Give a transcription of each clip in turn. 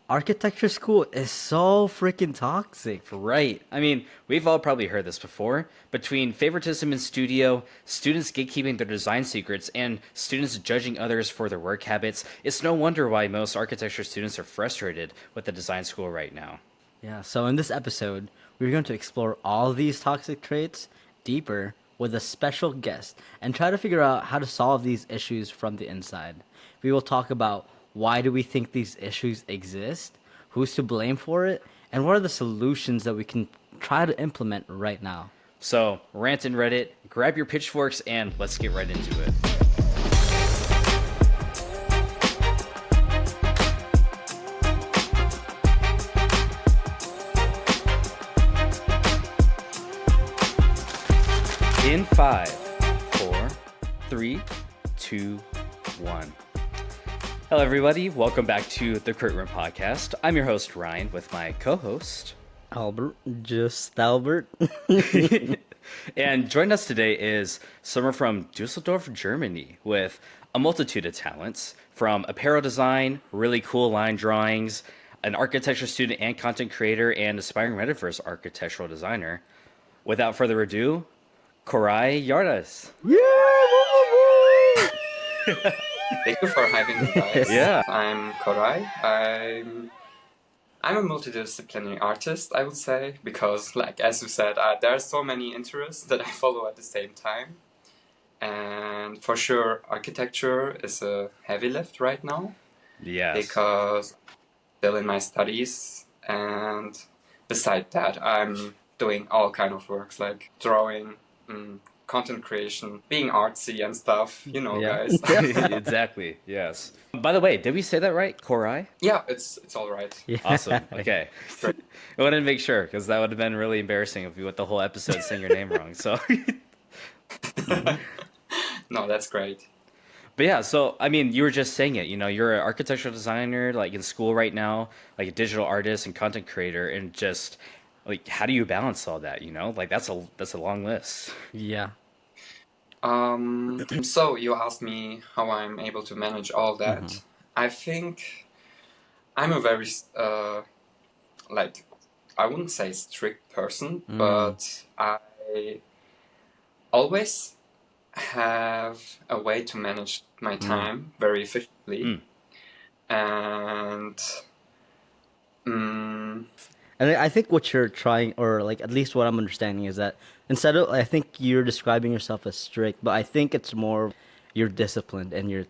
Architecture school is so freaking toxic. Right. I mean, we've all probably heard this before. Between favoritism in studio, students gatekeeping their design secrets, and students judging others for their work habits, it's no wonder why most architecture students are frustrated with the design school right now. Yeah, so in this episode, we're going to explore all these toxic traits deeper with a special guest and try to figure out how to solve these issues from the inside. We will talk about why do we think these issues exist, who's to blame for it, and what are the solutions that we can try to implement right now. So, rant and Reddit, grab your pitchforks, and let's get right into it. In 5, 4, 3, 2, 1. Hello, everybody. Welcome back to the Crit Room Podcast. I'm your host, Ryan, with my co-host, Albert, just Albert. And joining us today is someone from Dusseldorf, Germany, with a multitude of talents, from apparel design, really cool line drawings, an architecture student and content creator, and aspiring metaverse architectural designer. Without further ado, Koray Yardas. Thank you for having me, guys. Yeah. I'm Koray. I'm a multidisciplinary artist, I would say, because, like as you said, there are so many interests that I follow at the same time. And for sure, architecture is a heavy lift right now Yes. because I'm still in my studies, and beside that, I'm doing all kind of works like drawing, content creation, being artsy and stuff, Yeah. guys. Exactly. Yes. By the way, did we say that right? Koray? Yeah, it's all right. Yeah. Awesome. Okay. I wanted to make sure because that would have been really embarrassing if you went the whole episode saying your name wrong. So, No, that's great. but yeah. So I mean, you were just saying it. You're an architectural designer, like in school right now, like a digital artist and content creator, and just like how do you balance all that? Like that's a long list. Yeah. So you asked me how I'm able to manage all that. I think I'm a very like I wouldn't say strict person, but I always have a way to manage my time very efficiently. And And I think what you're trying, or like at least what I'm understanding, is that instead of, I think you're describing yourself as strict, but I think it's more you're disciplined and you're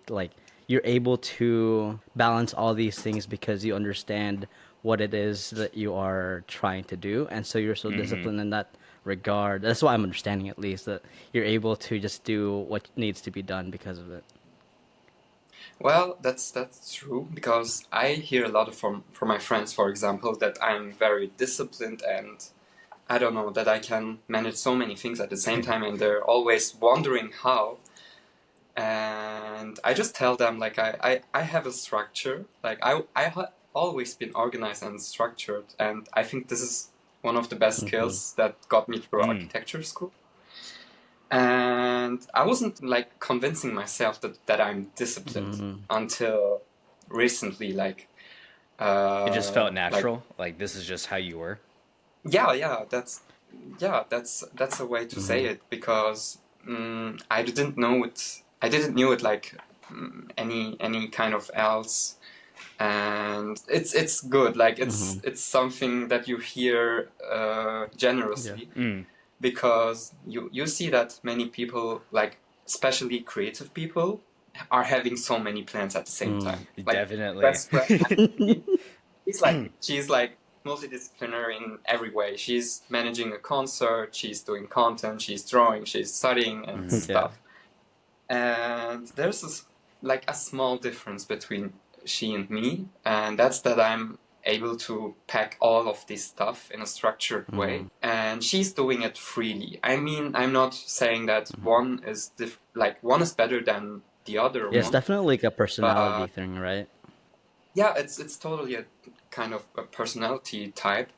able to balance all these things because you understand what it is that you are trying to do, and so you're so disciplined in that regard. That's what I'm understanding, at least, that you're able to just do what needs to be done because of it. well, that's true because I hear a lot from my friends, for example, that I'm very disciplined and I don't know that I can manage so many things at the same time, and they're always wondering how. And I just tell them like I have a structure. Like I always been organized and structured, and I think this is one of the best skills that got me through architecture school. And I wasn't like convincing myself that I'm disciplined until recently. Like It just felt like natural. Like this is just how you were. yeah, that's a way to say it because I didn't know it. I didn't knew it like any kind of else, and it's good. Like it's something that you hear generously because you see that many people, like especially creative people, are having so many plans at the same time. Like Definitely. best friend, she's like multidisciplinary in every way. She's managing a concert, she's doing content, she's drawing, she's studying and stuff. And there's like a small difference between she and me, and that's that I'm able to pack all of this stuff in a structured way, and she's doing it freely. I mean, I'm not saying that one is one is better than the other Yeah, it's one, definitely like a personality but thing, right? yeah, it's totally a kind of a personality type.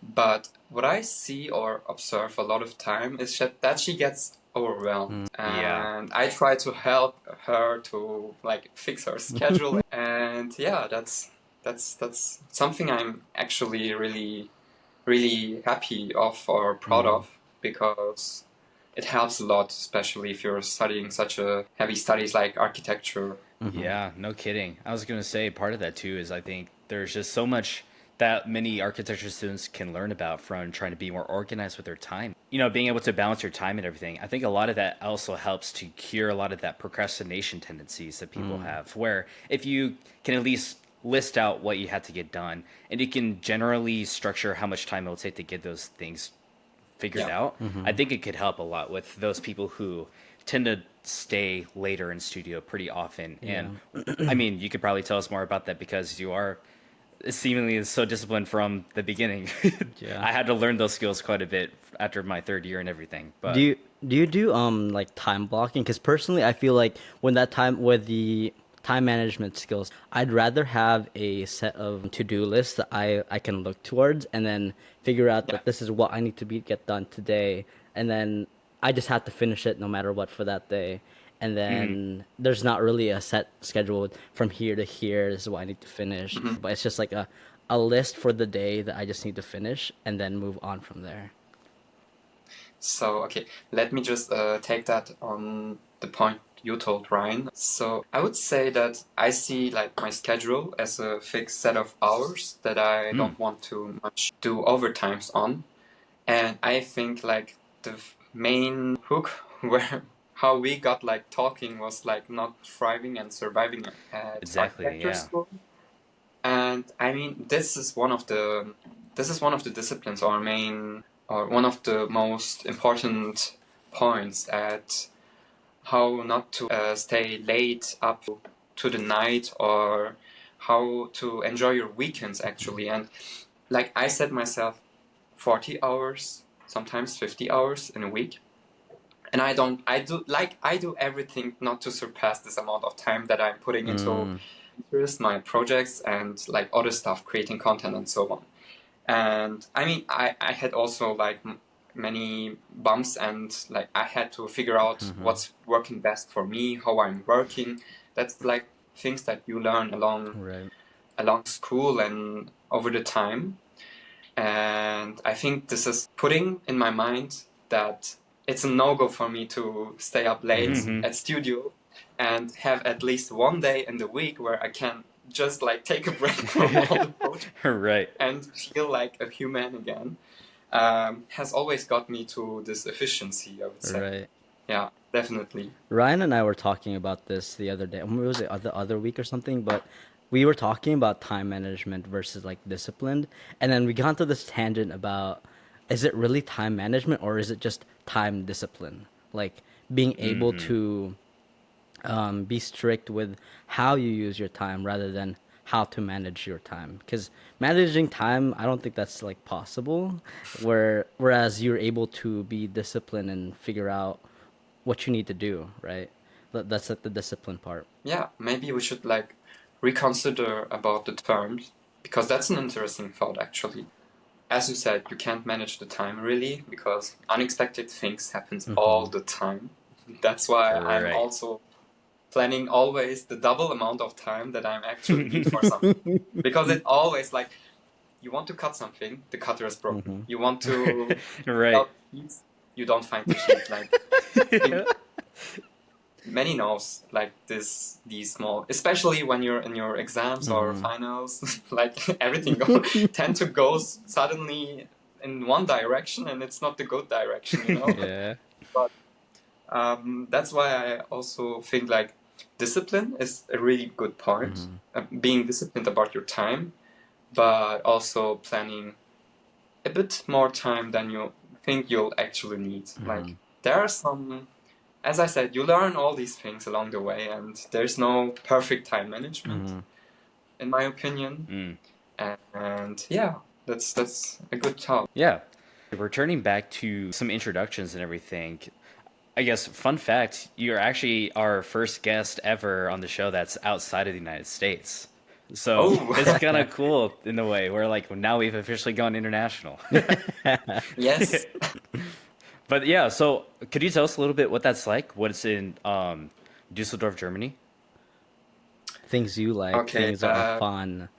But what I see or observe a lot of time is that she gets overwhelmed, Yeah. and I try to help her to like fix her schedule. And yeah, that's something I'm actually really happy of or proud of, because it helps a lot, especially if you're studying such a heavy studies like architecture. Yeah, no kidding. I was gonna say part of that too is I think there's just so much that many architecture students can learn about from trying to be more organized with their time. You know, being able to balance your time and everything. I think a lot of that also helps to cure a lot of that procrastination tendencies that people have. Where if you can at least list out what you had to get done, and you can generally structure how much time it'll take to get those things figured Yeah. out, I think it could help a lot with those people who tend to stay later in studio pretty often. And I mean, you could probably tell us more about that because you are seemingly so disciplined from the beginning. Yeah. I had to learn those skills quite a bit after my third year and everything. Do But you do like time blocking? Because personally, I feel like when that time with the time management skills, I'd rather have a set of to-do lists that I can look towards and then figure out Yeah. that this is what I need to get done today, and then I just have to finish it no matter what for that day. And then there's not really a set schedule from here to here. This is what I need to finish, but it's just like a list for the day that I just need to finish and then move on from there. So, okay, let me just take that on the point you told Ryan. So, I would say that I see like my schedule as a fixed set of hours that I don't want to much do overtimes on. And I think like the main hook where how we got like talking was like not thriving and surviving at exactly, architecture yeah. school. And I mean, this is one of the disciplines or main or one of the most important points at how not to stay late up to the night, or how to enjoy your weekends actually. And like I set myself 40 hours, sometimes 50 hours in a week. And I do everything not to surpass this amount of time that I'm putting into interest, my projects, and like other stuff, creating content and so on. And I mean, I had also like many bumps, and like I had to figure out what's working best for me, how I'm working. That's like things that you learn Right. along school and over the time. And I think this is putting in my mind that it's a no-go for me to stay up late at studio and have at least one day in the week where I can just like take a break from all the projects Right. and feel like a human again. Has always got me to this efficiency, I would say. Right. Yeah, definitely. Ryan and I were talking about this the other day. Was it the other week or something? But we were talking about time management versus like disciplined, and then we got into this tangent about, is it really time management or is it just time discipline? Like being able to be strict with how you use your time rather than how to manage your time. Because managing time, I don't think that's like possible. Whereas you're able to be disciplined and figure out what you need to do, right? That's like the discipline part. Yeah, maybe we should like reconsider about the terms, because that's an interesting thought actually. As you said, you can't manage the time really, because unexpected things happens all the time. That's why I'm Right. also planning always the double amount of time that I'm actually need for something. Because it always like, you want to cut something, the cutter is broken. You want to Right. out sheets, you don't find the sheets. Like many knows like these small, especially when you're in your exams or finals, like everything tend to go suddenly in one direction, and it's not the good direction, you know. Yeah. But that's why I also think like discipline is a really good point. Being disciplined about your time, but also planning a bit more time than you think you'll actually need. Like there are some, as I said, you learn all these things along the way, and there's no perfect time management, in my opinion. And yeah, that's a good talk. Yeah. Returning back to some introductions and everything, I guess, fun fact, you're actually our first guest ever on the show that's outside of the United States. So Oh. it's kind of cool in a way. We're like, now we've officially gone international. Yes. But yeah, so could you tell us a little bit what that's like? What's in Dusseldorf, Germany? Things you like, Okay, things that are fun,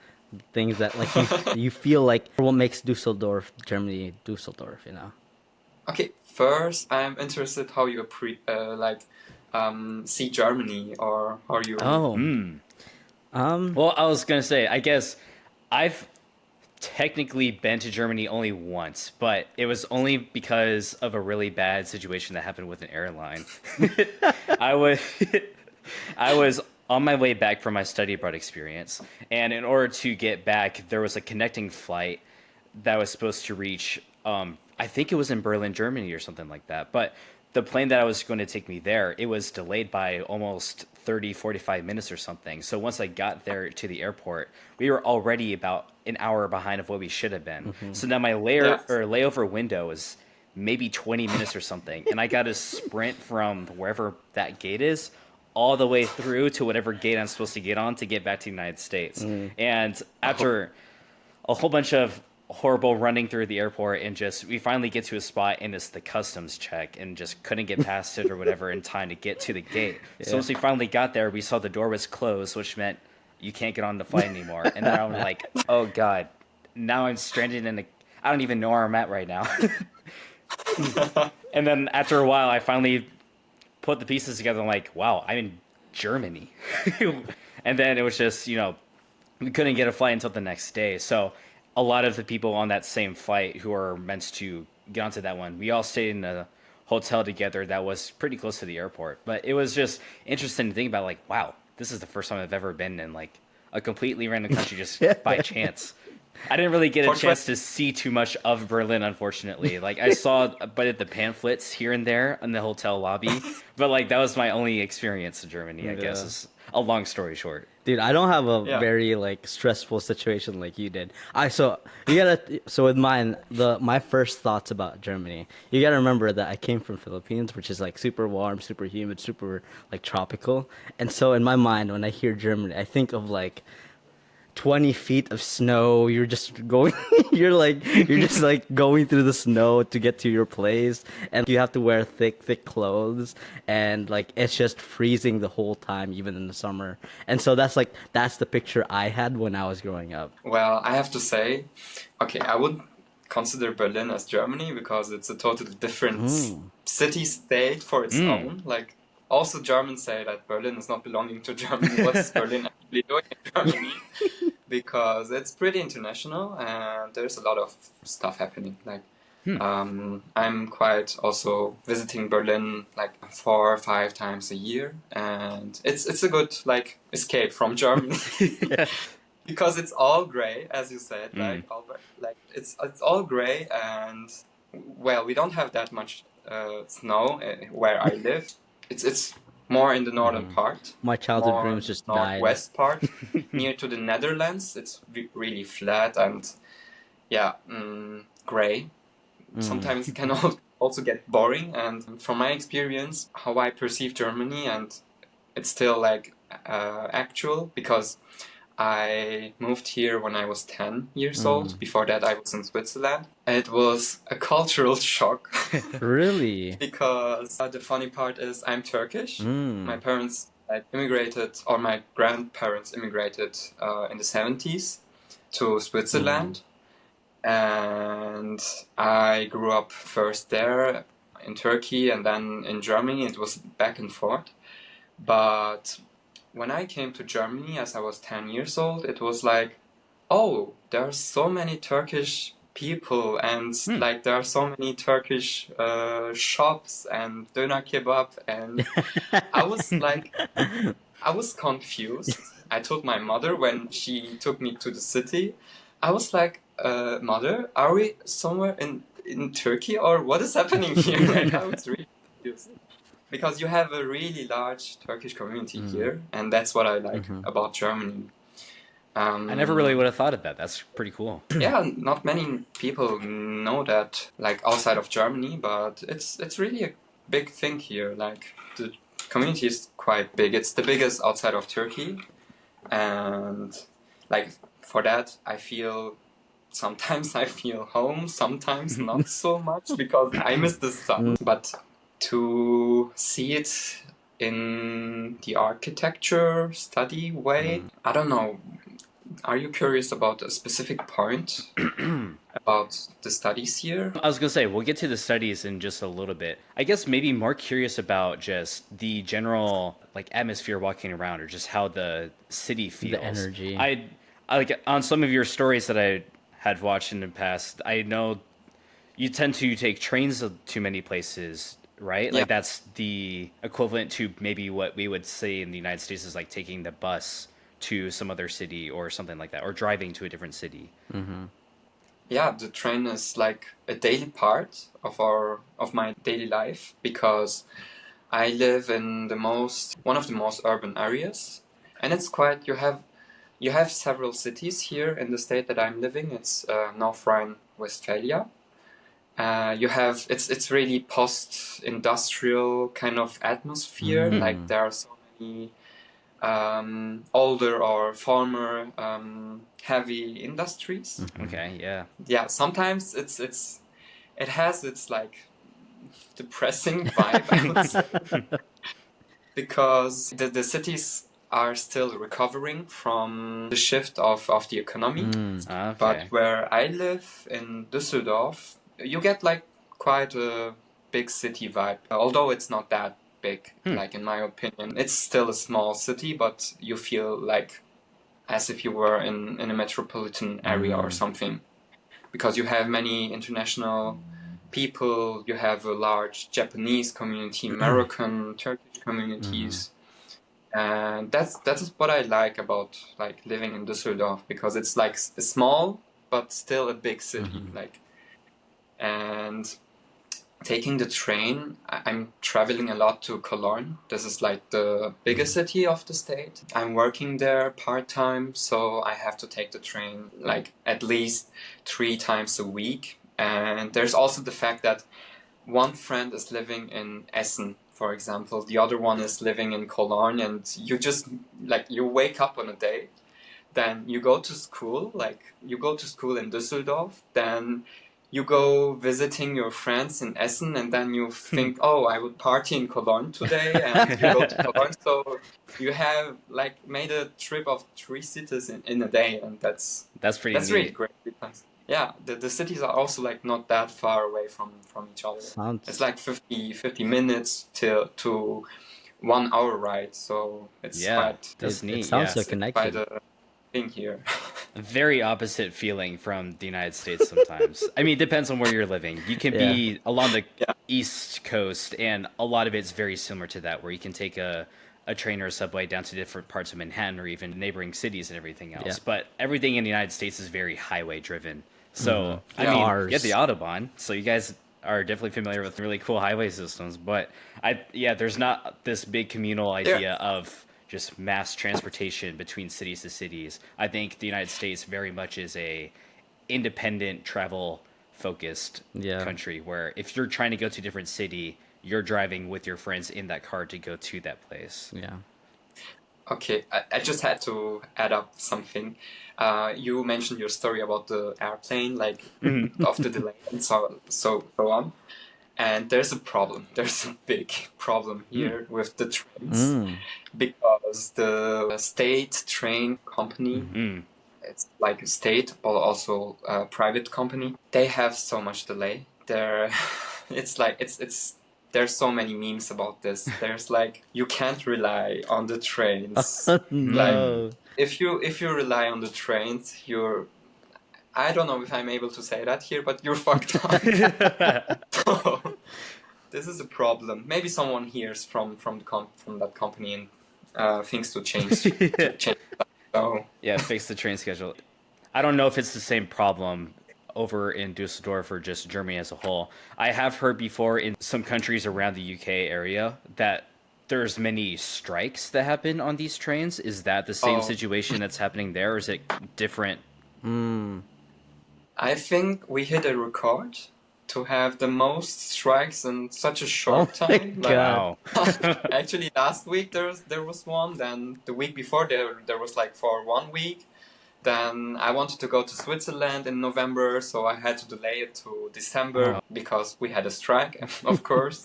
things that like you feel like what makes Dusseldorf, Germany, Dusseldorf, you know? Okay, first I'm interested how you see Germany or how you. Oh, Well, I was gonna say, I guess I've technically been to Germany only once, but it was only because of a really bad situation that happened with an airline. I was I was on my way back from my study abroad experience, and in order to get back, there was a connecting flight that was supposed to reach. I think it was in Berlin, Germany, or something like that. But the plane that I was going to take me there, it was delayed by almost 30, 45 minutes or something. So once I got there to the airport, we were already about an hour behind of what we should have been. So now my Yeah. layover window was maybe 20 minutes or something, and I got to sprint from wherever that gate is all the way through to whatever gate I'm supposed to get on to get back to the United States. And after a whole bunch of horrible running through the airport, and just we finally get to a spot and it's the customs check, and just couldn't get past it or whatever in time to get to the gate. So once we finally got there, we saw the door was closed, which meant you can't get on the flight anymore. And then I'm like, oh god, now I'm stranded in a, I don't even know where I'm at right now. And then after a while I finally put the pieces together. I'm like, wow, I'm in Germany. And then it was just, we couldn't get a flight until the next day. So a lot of the people on that same flight who are meant to get onto that one, we all stayed in a hotel together that was pretty close to the airport. But it was just interesting to think about, like, wow, this is the first time I've ever been in like a completely random country just by chance. I didn't really get a chance to see too much of Berlin, unfortunately. Like, I saw a bit of the pamphlets here and there in the hotel lobby, but like that was my only experience in Germany, I guess. Is a long story short. dude, I don't have a very like stressful situation like you did. So with mine, my first thoughts about Germany, you gotta remember that I came from Philippines, which is like super warm, super humid, super like tropical. And so in my mind, when I hear Germany, I think of like 20 feet of snow. You're just going you're just like going through the snow to get to your place, and you have to wear thick clothes, and like it's just freezing the whole time, even in the summer. And so that's the picture I had when I was growing up. Well, I have to say, okay, I would consider Berlin as Germany because it's a totally different city state for its own. Like, also Germans say that Berlin is not belonging to Germany. What is Berlin actually doing in Germany? Because it's pretty international and there's a lot of stuff happening. Like, I'm quite also visiting Berlin like 4 or 5 times a year, and it's a good like escape from Germany. Because it's all gray, as you said, it's all gray, and well, we don't have that much snow where I live. It's more in the northern part. My childhood dreams just died. Northwest part, near to the Netherlands. It's really flat and gray. Sometimes it can also get boring. And from my experience, how I perceive Germany, and it's still like actual, because I moved here when I was 10 years old. Before that, I was in Switzerland. It was a cultural shock. Really? Because the funny part is I'm Turkish. My parents immigrated, or my grandparents immigrated in the 70s to Switzerland. And I grew up first there in Turkey and then in Germany. It was back and forth. But when I came to Germany as I was 10 years old, it was like, oh, there are so many Turkish people, and like there are so many Turkish shops and doner kebab, and I was confused. I told my mother when she took me to the city, I was like, Mother, are we somewhere in Turkey, or what is happening here? Like, I was really confused. Because you have a really large Turkish community here, and that's what I like about Germany. I never really would have thought of that. That's pretty cool. Yeah, not many people know that, like, outside of Germany, but it's really a big thing here. Like, the community is quite big. It's the biggest outside of Turkey, and like for that, sometimes I feel home, sometimes not so much, because I miss the sun. But to see it in the architecture study way, I don't know. Are you curious about a specific point about the studies here? I was gonna say we'll get to the studies in just a little bit. I guess maybe more curious about just the general like atmosphere walking around, or just how the city feels. The energy. I like on some of your stories that I had watched in the past. I know you tend to take trains to many places, right? Yeah. Like that's the equivalent to maybe what we would say in the United States is like taking the bus to some other city or something like that, or driving to a different city. Yeah, the train is like a daily part of my daily life because I live in one of the most urban areas, and it's quite you have several cities here in the state that I'm living. It's North Rhine-Westphalia. You have it's really post-industrial kind of atmosphere. Like there are so many older or former heavy industries. Okay, yeah. Yeah, sometimes it has its like depressing vibe, I would say, because the cities are still recovering from the shift of the economy. Okay. But where I live in Düsseldorf, you get like quite a big city vibe, although it's not that big, like in my opinion. It's still a small city, but you feel like as if you were in a metropolitan area or something, because you have many international people, you have a large Japanese community, American, Turkish communities. And that's what I like about like living in Düsseldorf, because it's like a small but still a big city. Like, and taking the train, I'm traveling a lot to Cologne. This is like the biggest city of the state. I'm working there part-time, so I have to take the train like at least 3 times a week. And there's also the fact that one friend is living in Essen, for example. The other one is living in Cologne, and you just like you wake up on a day, then you go to school, like you go to school in Düsseldorf, then you go visiting your friends in Essen, and then you think, oh, I would party in Cologne today, and you go to Cologne. So you have like made a trip of 3 cities in a day, and that's pretty neat. really great because yeah, the cities are also like not that far away from each other. It's like 50 minutes to 1 hour ride, so it's quite that's neat. It sounds so quite connected. a thing here. Very opposite feeling from the United States sometimes. I mean, it depends on where you're living. You can be along the East Coast, and a lot of it's very similar to that, where you can take a train or a subway down to different parts of Manhattan or even neighboring cities and everything else. Yeah. But everything in the United States is very highway driven. So, I mean, Cars. you get the Autobahn, so you guys are definitely familiar with really cool highway systems. But there's not this big communal idea of just mass transportation between cities to cities. I think the United States very much is a independent travel focused country, where if you're trying to go to a different city, you're driving with your friends in that car to go to that place. Yeah. Okay, I just had to add up something. You mentioned your story about the airplane, like of the delay and so on. And there's a problem. There's a big problem here with the trains because the state train company, it's like a state but also a private company. They have so much delay. It's like it's there's so many memes about this. There's like you can't rely on the trains. No. Like if you rely on the trains, I don't know if I'm able to say that here, but you're fucked up. So, this is a problem. Maybe someone hears from that company and thinks to change. So Yeah, fix the train schedule. I don't know if it's the same problem over in Dusseldorf or just Germany as a whole. I have heard before in some countries around the UK area that there's many strikes that happen on these trains. Is that the same situation that's happening there, or is it different? I think we hit a record to have the most strikes in such a short time. God. Wow. Actually, last week there was one. Then the week before there was like for 1 week. Then I wanted to go to Switzerland in November, so I had to delay it to December because we had a strike, of course.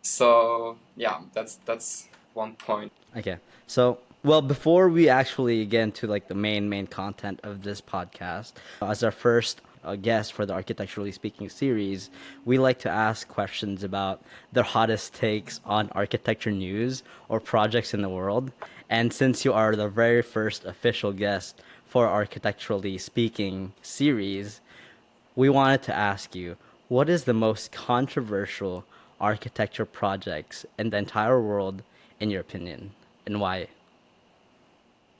So yeah, that's one point. Okay. So Well, before we actually get into like the main content of this podcast, as our first guest for the Architecturally Speaking series, we like to ask questions about the hottest takes on architecture news or projects in the world. And since you are the very first official guest for Architecturally Speaking series, we wanted to ask you, what is the most controversial architecture projects in the entire world, in your opinion, and why?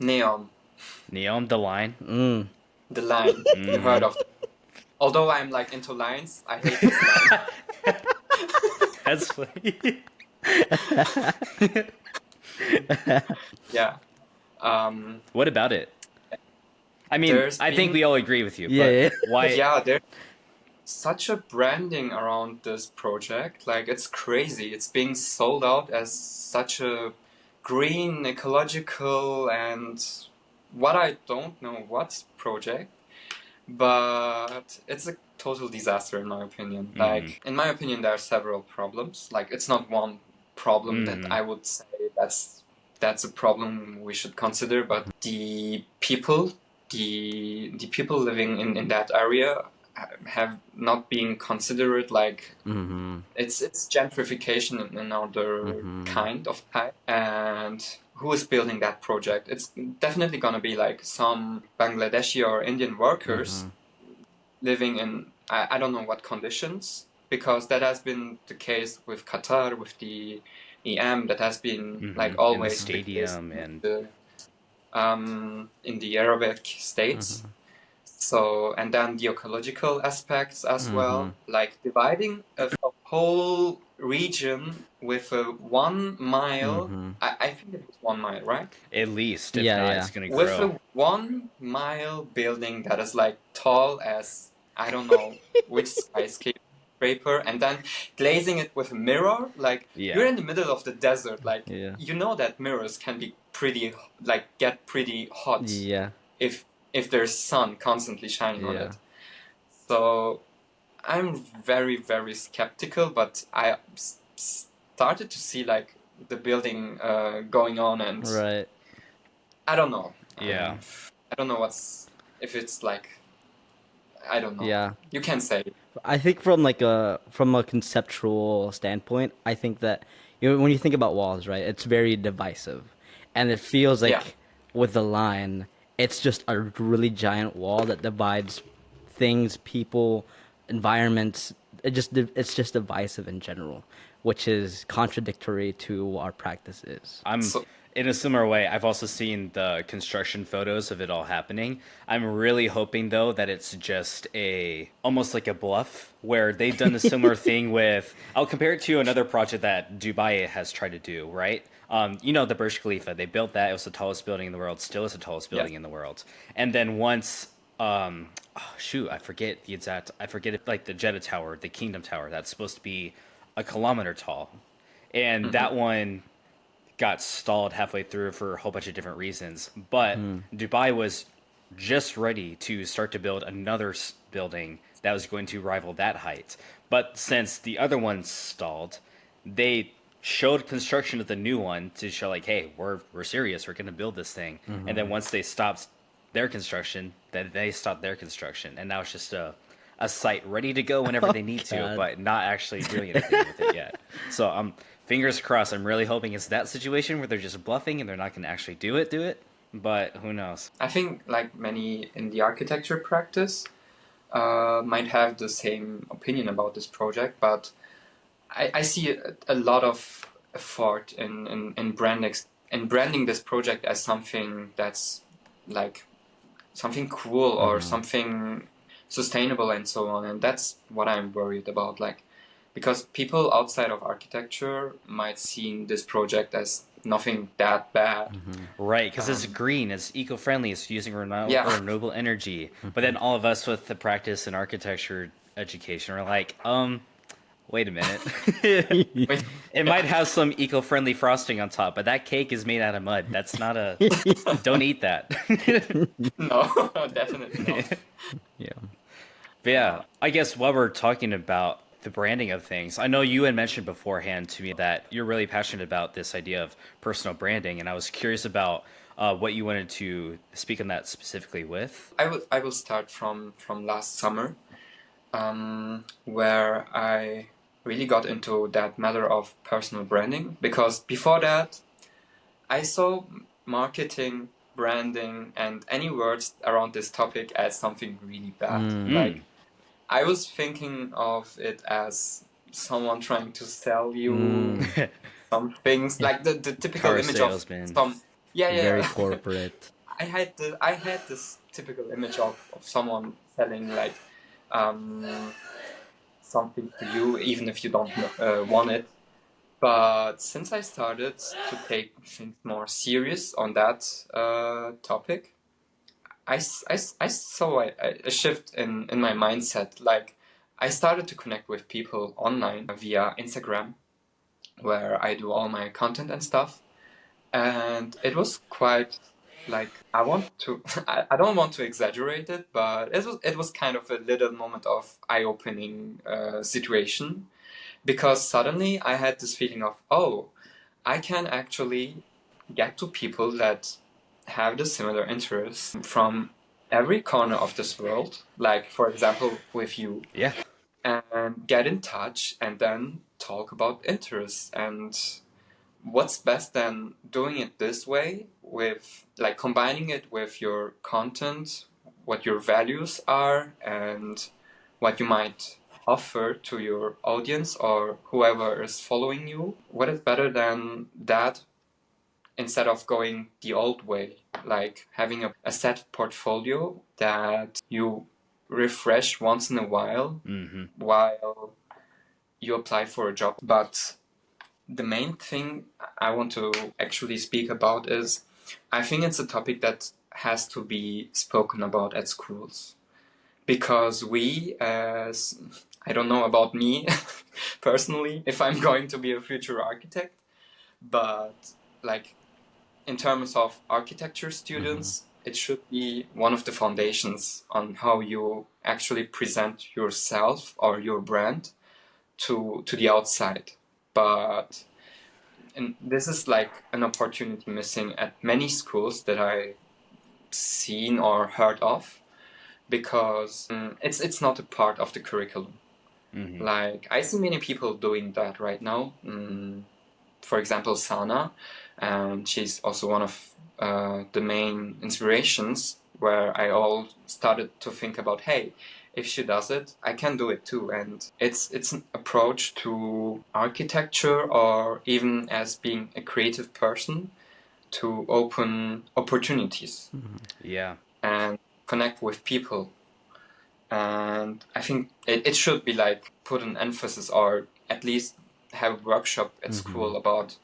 Neon, Neon, the line. the line. You heard of? Although I'm like into lines, I hate this line. That's funny. Yeah. What about it? I mean, There's I think been- we all agree with you. Yeah, but yeah. why? Yeah, there's such a branding around this project. Like, it's crazy. It's being sold out as such a green, ecological, and what I don't know what project, but it's a total disaster in my opinion. Like, in my opinion, there are several problems. Like, it's not one problem that I would say that's a problem we should consider, but the people, the people living in that area have not been considered. Like, it's gentrification in another kind of type. And who is building that project? It's definitely gonna be like some Bangladeshi or Indian workers living in I don't know what conditions, because that has been the case with Qatar, with the EM. That has been like always in the stadium and in the Arabic states. So, and then the ecological aspects as well, like dividing a whole region with a 1 mile. I think it was 1 mile, right? at least, if Yeah, not, yeah. it's gonna With grow. a 1 mile building that is like tall as I don't know which skyscraper, and then glazing it with a mirror. Like, Yeah. you're in the middle of the desert. Like, Yeah. you know that mirrors can be pretty, like, get pretty hot Yeah. if there's sun constantly shining on Yeah. it. So I'm very, very skeptical, but I started to see like the building going on, and Right. I don't know. Yeah. I don't know if it's like, I don't know. Yeah. You can say. I think from a conceptual standpoint, I think that when you think about walls, right, it's very divisive, and it feels like Yeah. with the line, it's just a really giant wall that divides things, people, environments. It's just divisive in general, which is contradictory to what our practice is. I'm So- in a similar way. I've also seen the construction photos of it all happening. I'm really hoping though that it's just almost like a bluff where they've done a similar thing with. I'll compare it to another project that Dubai has tried to do. Right, the Burj Khalifa. They built that. It was the tallest building in the world. Still is the tallest building in the world. And then once. I forget it, like the Jeddah Tower, the Kingdom Tower. That's supposed to be a kilometer tall, and that one got stalled halfway through for a whole bunch of different reasons. But Dubai was just ready to start to build another building that was going to rival that height. But since the other one stalled, they showed construction of the new one to show like, hey, we're serious. We're going to build this thing. And then once they stopped their construction, then they stopped their construction. And now it's just a site ready to go whenever they need to, God. but not actually doing anything with it yet. So fingers crossed. I'm really hoping it's that situation where they're just bluffing and they're not going to actually do it. But who knows? I think like many in the architecture practice might have the same opinion about this project, but I see a lot of effort in branding this project as something that's like something cool or something sustainable and so on, and that's what I'm worried about. Like, because people outside of architecture might see this project as nothing that bad. Right, because it's green, it's eco-friendly, it's using renewable energy. But then all of us with the practice in architecture education are like, wait a minute. Wait, It might have some eco-friendly frosting on top, but that cake is made out of mud. That's not don't eat that. no, definitely not. Yeah. But yeah, I guess while we're talking about the branding of things. I know you had mentioned beforehand to me that you're really passionate about this idea of personal branding, and I was curious about what you wanted to speak on that specifically with. I will start from last summer, where I really got into that matter of personal branding, because before that I saw marketing, branding, and any words around this topic as something really bad. Like, I was thinking of it as someone trying to sell you some things, like the typical Car image of salesman. some. Yeah, Very yeah. corporate. I had this typical image of someone selling like um, something to you, even if you don't want it. But since I started to take things more serious on that topic, I saw a shift in my mindset. Like, I started to connect with people online via Instagram, where I do all my content and stuff. And it was quite like, I don't want to exaggerate it, but it was kind of a little moment of eye-opening situation, because suddenly I had this feeling of, oh, I can actually get to people that have the similar interests from every corner of this world, like, for example, with you, Yeah. and get in touch and then talk about interests. And what's best than doing it this way, with like combining it with your content, what your values are, and what you might offer to your audience or whoever is following you. What is better than that, instead of going the old way, like having a set portfolio that you refresh once in a while while you apply for a job. But the main thing I want to actually speak about is, I think it's a topic that has to be spoken about at schools, because we, as, I don't know about me personally, if I'm going to be a future architect, but like, in terms of architecture students, it should be one of the foundations on how you actually present yourself or your brand to the outside. But and this is like an opportunity missing at many schools that I've seen or heard of, because it's not a part of the curriculum. Like, I see many people doing that right now. For example, Sana, and she's also one of the main inspirations, where I all started to think about, hey, if she does it, I can do it too. And it's an approach to architecture, or even as being a creative person, to open opportunities Yeah. and connect with people. And I think it should be like put an emphasis, or at least have a workshop at school about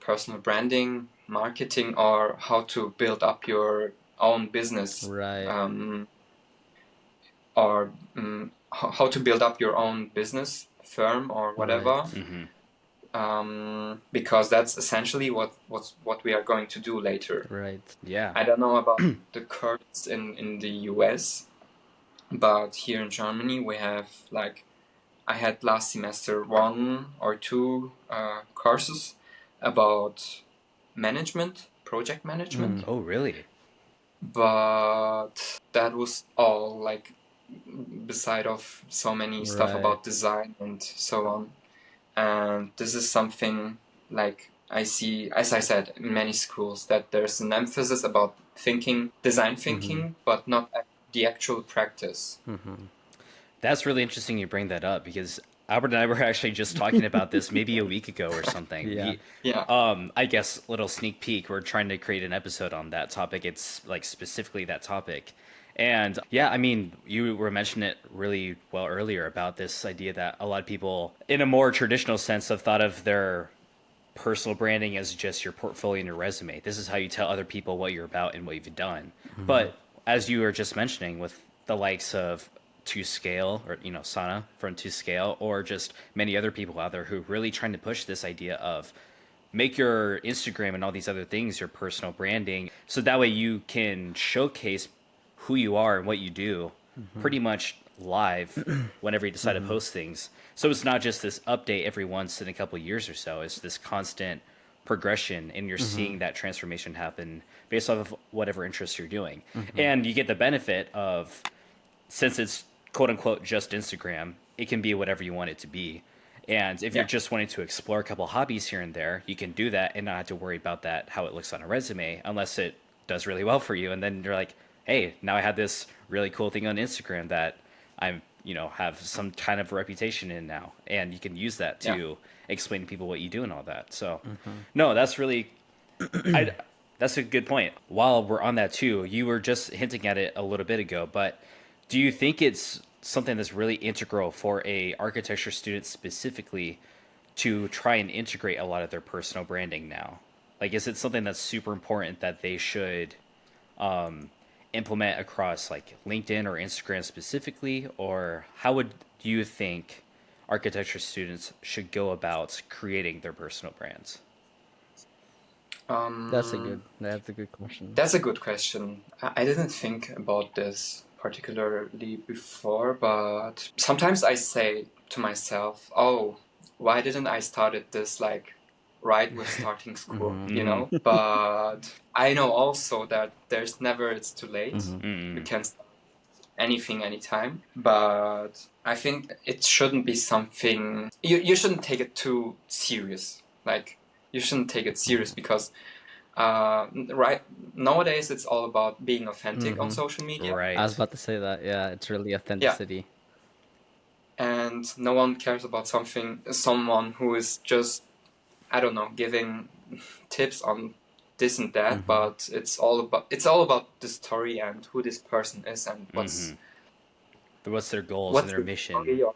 personal branding, marketing, or how to build up your own business. Right. Or how to build up your own business firm or whatever. Because that's essentially what we are going to do later. Right. Yeah. I don't know about the courses in the US, but here in Germany we have, like, I had last semester 1 or 2 courses about management, project management. Oh, really? But that was all, like, beside of so many stuff Right. about design and so on. And this is something, like, I see, as I said, in many schools, that there's an emphasis about design thinking, but not the actual practice. That's really interesting you bring that up, because Albert and I were actually just talking about this maybe a week ago or something. Yeah. Yeah. I guess little sneak peek, we're trying to create an episode on that topic. It's like specifically that topic. And yeah, I mean, you were mentioning it really well earlier about this idea that a lot of people, in a more traditional sense, have thought of their personal branding as just your portfolio and your resume. This is how you tell other people what you're about and what you've done. But as you were just mentioning, with the likes of To Scale, or Sana from To Scale, or just many other people out there who are really trying to push this idea of make your Instagram and all these other things your personal branding, so that way you can showcase who you are and what you do. pretty much live whenever you decide to post things. So it's not just this update every once in a couple of years or so. It's this constant progression, and you're seeing that transformation happen based off of whatever interests you're doing. And you get the benefit of, since it's quote unquote just Instagram, it can be whatever you want it to be. And if you're just wanting to explore a couple hobbies here and there, you can do that and not have to worry about that, how it looks on a resume, unless it does really well for you. And then you're like, hey, now I have this really cool thing on Instagram that I'm, have some kind of reputation in now. And you can use that to explain to people what you do and all that. So, no, that's really, that's a good point. While we're on that too, you were just hinting at it a little bit ago, but do you think it's something that's really integral for a architecture student specifically to try and integrate a lot of their personal branding now? Like, is it something that's super important that they should implement across like LinkedIn or Instagram specifically? Or how would you think architecture students should go about creating their personal brands? That's a good question. That's a good question. I didn't think about this particularly before, but sometimes I say to myself, oh, why didn't I started this like right with starting school, But I know also that there's never, it's too late. You can start anything anytime, but I think it shouldn't be something, you shouldn't take it too serious. Like, you shouldn't take it serious because right nowadays it's all about being authentic on social media. Right. I was about to say that. Yeah, it's really authenticity. And no one cares about someone who is just, I don't know, giving tips on this and that, but it's all about the story and who this person is and what's their goals and their mission.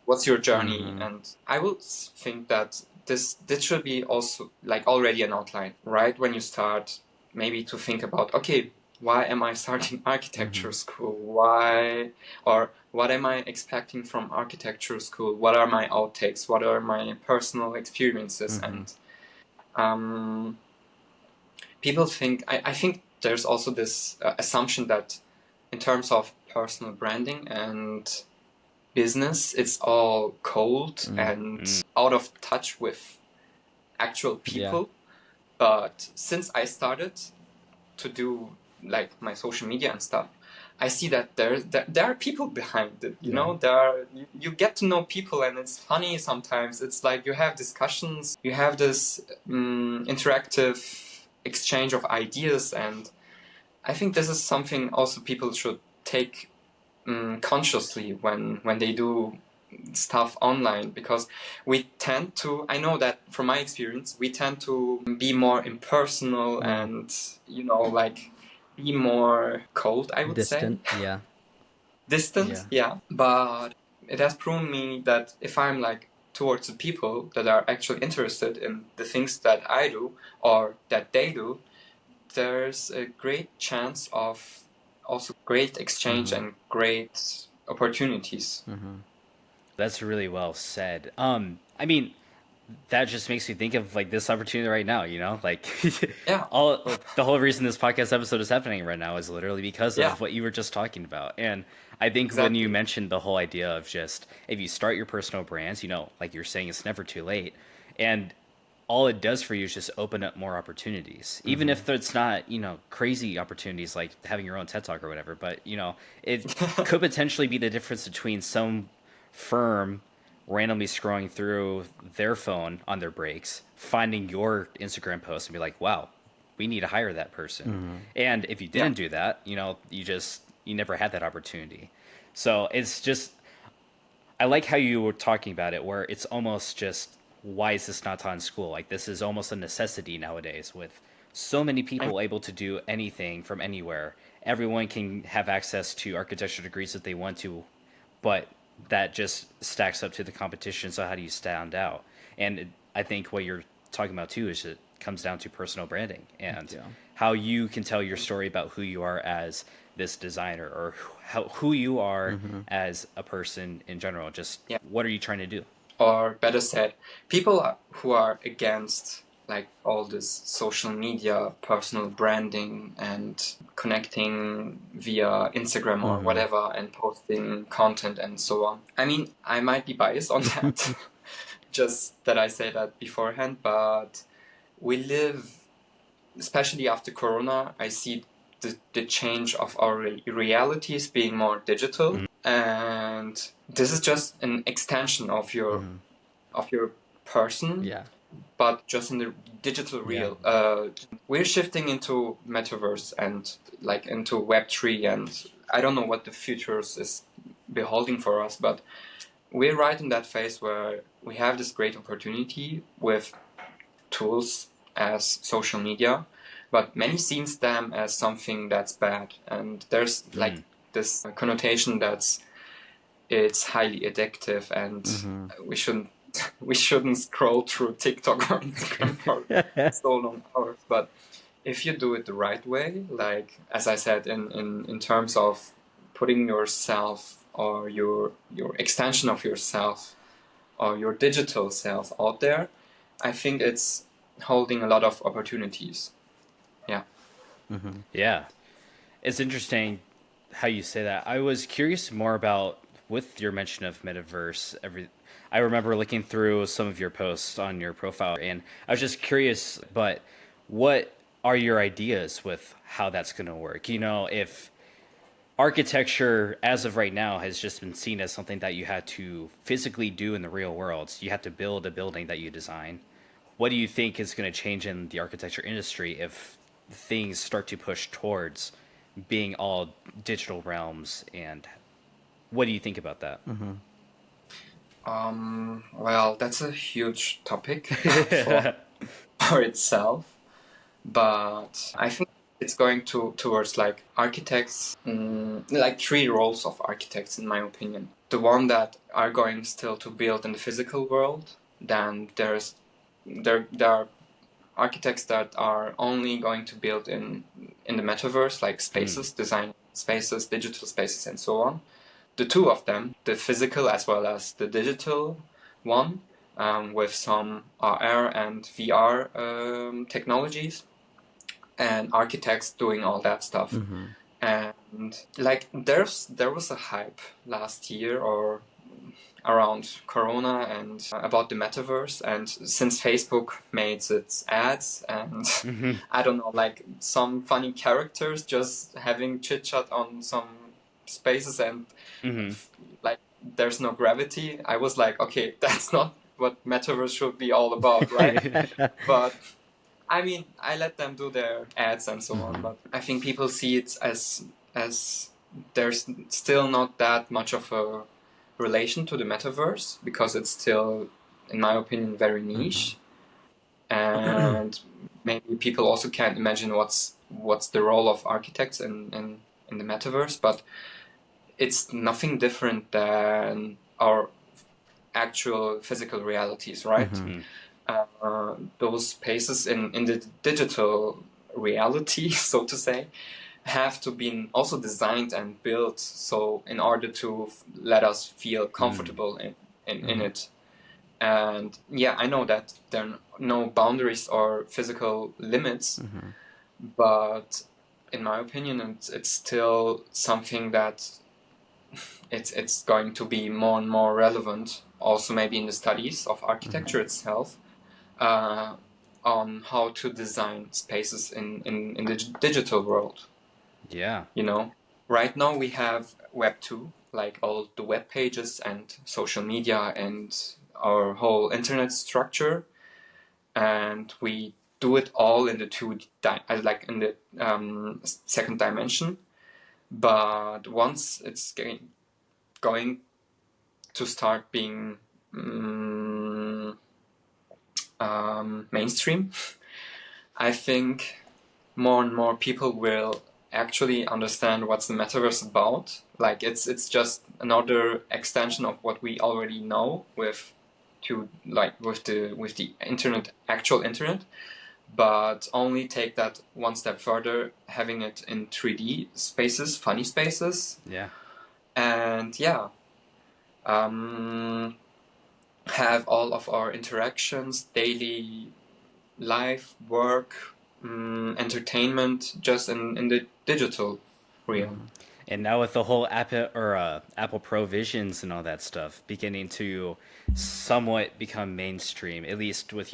What's your journey? And I would think that this should be also like already an outline, right? When you start, maybe to think about, okay, why am I starting architecture school? Why, or what am I expecting from architecture school? What are my outtakes? What are my personal experiences? And people think, I think there's also this assumption that in terms of personal branding and business, it's all cold and out of touch with actual people. But since I started to do like my social media and stuff, I see that there are people behind it. You know, you get to know people, and it's funny sometimes. It's like you have discussions, you have this interactive exchange of ideas, and I think this is something also people should take consciously when they do stuff online, because we tend to, I know that from my experience, we tend to be more impersonal and like be more cold, I would Distant, say. Distant, but it has proven me that if I'm like towards the people that are actually interested in the things that I do or that they do, there's a great chance of also great exchange and great opportunities. That's really well said. I mean, that just makes me think of like this opportunity right now, like the whole reason this podcast episode is happening right now is literally because of what you were just talking about. And I think when you mentioned the whole idea of just, if you start your personal brands, like you're saying, it's never too late. And all it does for you is just open up more opportunities, even if it's not, crazy opportunities like having your own TED Talk or whatever. But, it could potentially be the difference between some firm randomly scrolling through their phone on their breaks, finding your Instagram post and be like, wow, we need to hire that person. And if you didn't do that, you never had that opportunity. So it's just, I like how you were talking about it, where it's almost just, why is this not taught in school? Like, this is almost a necessity nowadays with so many people able to do anything from anywhere. Everyone can have access to architecture degrees if they want to, but that just stacks up to the competition. So how do you stand out? And I think what you're talking about too is it comes down to personal branding and how you can tell your story about who you are as this designer, or who you are as a person in general. Just what are you trying to do? Or better said, people who are against like all this social media, personal branding, and connecting via Instagram or whatever, and posting content and so on. I mean, I might be biased on that, just that I say that beforehand, but we live, especially after Corona, I see the change of our realities being more digital, and this is just an extension of your person, Yeah. but just in the digital real. We're shifting into metaverse and like into Web3, and I don't know what the future is beholding for us, but we're right in that phase where we have this great opportunity with tools as social media, but many sees them as something that's bad, and there's like this connotation that's it's highly addictive, and we shouldn't scroll through TikTok or Instagram for so long hours. But if you do it the right way, like as I said, in terms of putting yourself or your extension of yourself or your digital self out there, I think it's holding a lot of opportunities. Yeah. Yeah. It's interesting how you say that. I was curious more about with your mention of metaverse. I remember looking through some of your posts on your profile, and I was just curious. But what are your ideas with how that's going to work? You know, if architecture as of right now has just been seen as something that you had to physically do in the real world, you have to build a building that you design. What do you think is going to change in the architecture industry if things start to push towards being all digital realms, and what do you think about that? Well, that's a huge topic for itself, but I think it's going towards like architects, like three roles of architects in my opinion. The one that are going still to build in the physical world, then there are architects that are only going to build in the metaverse, like spaces, design spaces, digital spaces, and so on. The two of them, the physical as well as the digital one, with some AR and VR technologies, and architects doing all that stuff. And like there was a hype last year or around Corona and about the metaverse, and since Facebook made its ads and I don't know, like some funny characters just having chit chat on some spaces and like there's no gravity, I was like, okay, that's not what metaverse should be all about, right? But I mean, I let them do their ads and so on, but I think people see it as there's still not that much of a relation to the metaverse because it's still, in my opinion, very niche, and maybe people also can't imagine what's the role of architects in the metaverse, but it's nothing different than our actual physical realities, right? Those spaces in the digital reality, so to say, have to be also designed and built so in order to let us feel comfortable in it. And yeah, I know that there are no boundaries or physical limits, but in my opinion, it's still something that it's going to be more and more relevant, also maybe in the studies of architecture itself, on how to design spaces in the digital world. Yeah. You know, right now we have Web 2, like all the web pages and social media and our whole internet structure, and we do it all in the like in the second dimension. But once it's going to start being mainstream, I think more and more people will actually understand what's the metaverse about. Like it's just another extension of what we already know with the internet, actual internet, but only take that one step further, having it in 3D spaces, funny spaces. Yeah. And yeah, have all of our interactions, daily life, work, entertainment, just in the digital realm. And now with the whole Apple Pro Visions and all that stuff beginning to somewhat become mainstream, at least with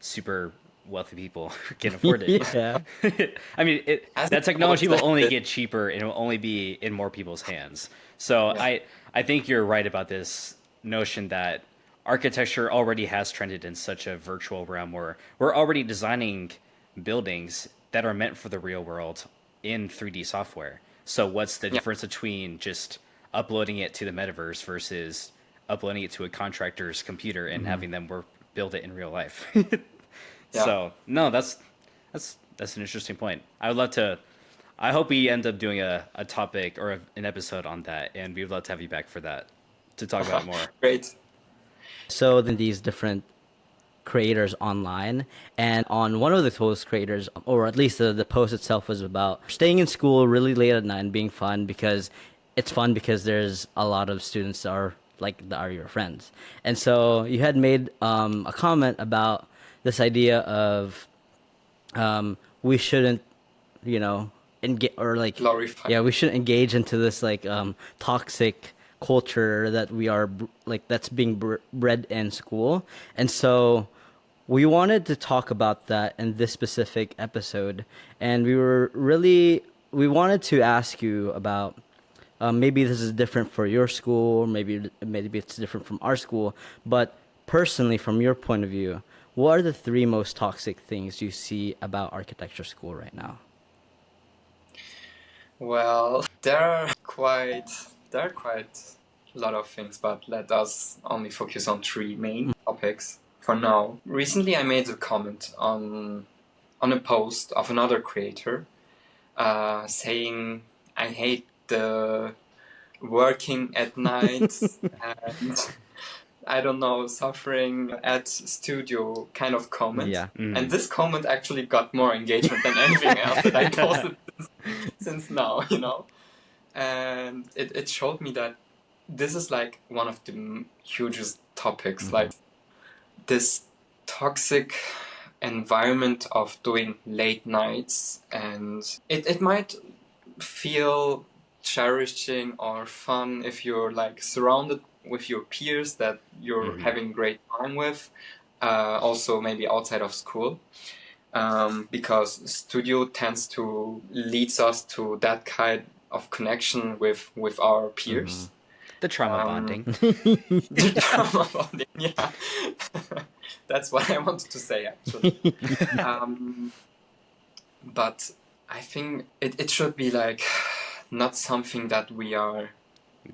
super wealthy people who can afford it. Yeah. I mean, As that it technology will always only like get cheaper and it will only be in more people's hands. So Yeah. I think you're right about this notion that architecture already has trended in such a virtual realm where we're already designing buildings that are meant for the real world in 3D software. So what's the Yeah. difference between just uploading it to the metaverse versus uploading it to a contractor's computer and having them build it in real life? Yeah. So no, that's an interesting point. I would love to. I hope we end up doing a topic or an episode on that, and we'd love to have you back for that to talk about it more. Great. So then these different creators online, and on one of the post creators, or at least the post itself, was about staying in school really late at night and being fun because it's fun because there's a lot of students that are that are your friends. And so you had made a comment about this idea of we shouldn't, you know, engage, or Glorify. yeah, we shouldn't engage into this toxic culture that we are that's being bred in school. And so we wanted to talk about that in this specific episode, and we wanted to ask you about maybe this is different for your school, maybe it's different from our school, but personally, from your point of view, what are the three most toxic things you see about architecture school right now? Well, there are quite a lot of things, but let us only focus on three main topics for now. Recently, I made a comment on a post of another creator, saying I hate the working at night and I don't know, suffering at studio kind of comment. Yeah. And this comment actually got more engagement than anything else that I posted since now, you know? And it showed me that this is like one of the hugest topics, like this toxic environment of doing late nights. And it might feel cherishing or fun if you're like surrounded with your peers that you're having great time with, also maybe outside of school, because studio tends to leads us to that kind of connection with our peers. The trauma bonding. The trauma bonding, yeah. That's what I wanted to say, actually. But I think it should be like not something that we are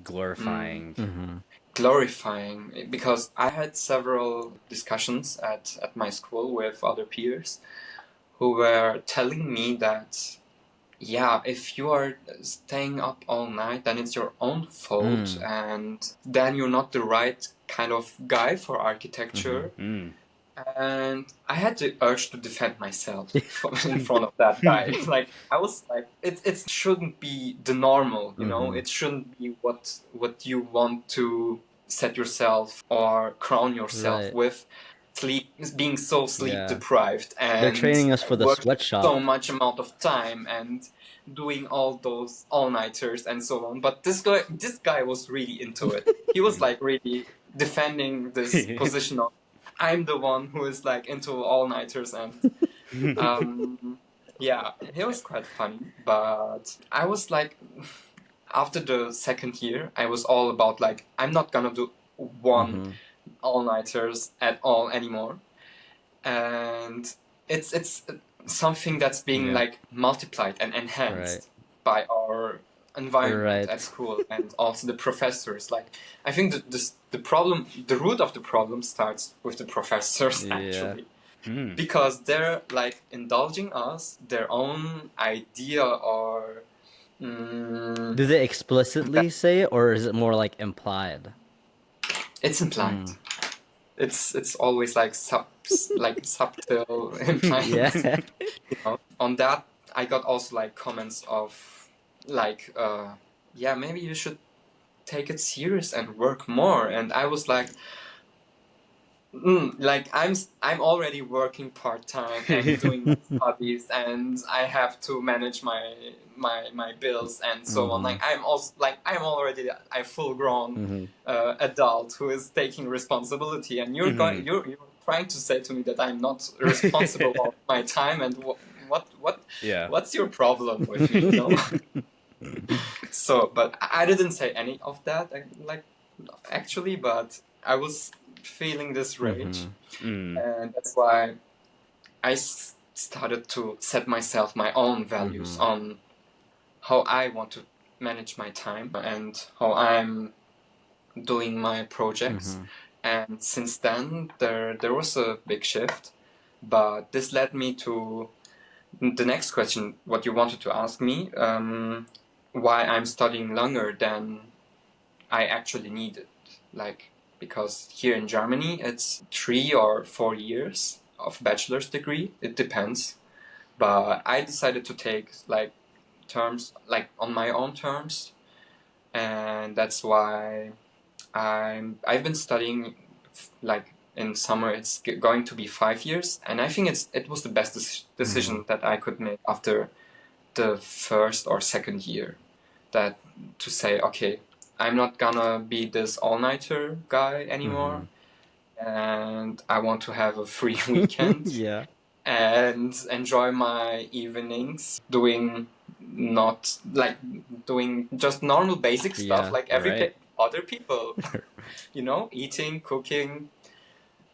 glorifying. glorifying, because I had several discussions at my school with other peers who were telling me that yeah, if you are staying up all night, then it's your own fault, and then you're not the right kind of guy for architecture. And I had the urge to defend myself in front of that guy. Like I was like, it shouldn't be the normal, you know. It shouldn't be what you want to set yourself or crown yourself with. Being so sleep deprived, and they're training us for the working sweatshop. so much amount of time and doing all those all-nighters and so on. But this guy was really into it. He was like really defending this position of I'm the one who is like into all-nighters, and yeah, it was quite funny. But I was like, after the second year, I was all about like I'm not gonna do one all-nighters at all anymore, and it's something that's being like multiplied and enhanced by our environment at school and also the professors. Like I think the root of the problem starts with the professors actually, because they're like indulging us their own idea, or do they explicitly say it, or is it more like implied? It's implied. It's always like subtle implied. Yeah. You know? On that, I got also like comments of like, yeah, maybe you should take it serious and work more. And I was like, like I'm already working part-time and doing my studies, and I have to manage my bills and so on. Like I'm already a full-grown adult who is taking responsibility, and you're trying to say to me that I'm not responsible of my time, and Yeah. what's your problem with me, So, but I didn't say any of that, like, actually, but I was feeling this rage, and that's why I started to set myself my own values on how I want to manage my time and how I'm doing my projects. And since then, there was a big shift, but this led me to the next question, what you wanted to ask me, why I'm studying longer than I actually needed. Like, because here in Germany, it's 3 or 4 years of bachelor's degree. It depends. But I decided to take like terms, like on my own terms. And that's why I've been studying like in summer. It's going to be 5 years. And I think it was the best decision that I could make after the first or second year, that to say, okay, I'm not gonna be this all-nighter guy anymore, and I want to have a free weekend Yeah. and enjoy my evenings doing not like doing just normal basic stuff Yeah, like right. other people, eating, cooking,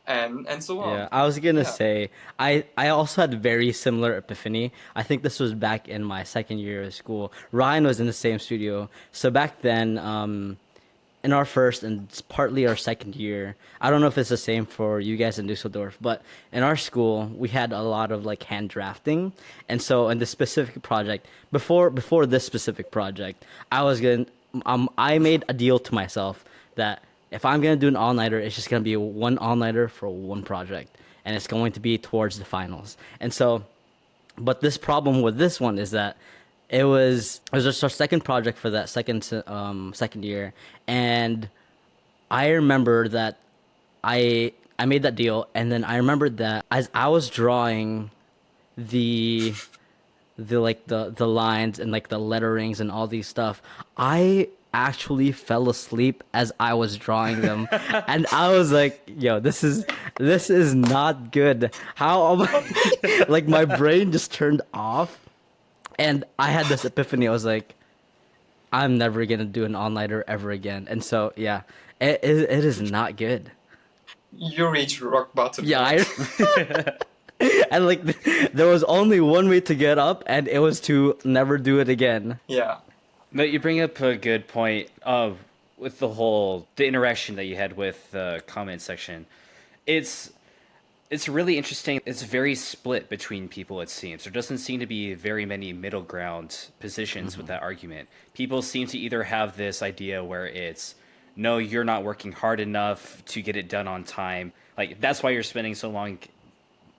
and so on. Yeah, I was gonna Yeah. say I also had very similar epiphany. I think this was back in my second year of school. Ryan was in the same studio, so back then, in our first and partly our second year, I don't know if it's the same for you guys in Dusseldorf, but in our school we had a lot of like hand drafting, and so in this specific project, before this specific project, I made a deal to myself that if I'm gonna do an all nighter, it's just gonna be one all nighter for one project, and it's going to be towards the finals. And so, but this problem with this one is that it was just our second project for that second year, and I remember that I made that deal, and then I remembered that as I was drawing the the lines and like the letterings and all these stuff, I actually fell asleep as I was drawing them, and I was like, "Yo, this is not good. How am I?" Like my brain just turned off, and I had this epiphany. I was like, "I'm never gonna do an all-nighter ever again." And so yeah, it is not good. You reach rock bottom, Yeah, right? and like there was only one way to get up, and it was to never do it again. Yeah. No, you bring up a good point of with the interaction that you had with the comment section. It's it's really interesting. It's very split between people, it seems. There doesn't seem to be very many middle ground positions with that argument. People seem to either have this idea where it's, no, you're not working hard enough to get it done on time. Like, that's why you're spending so long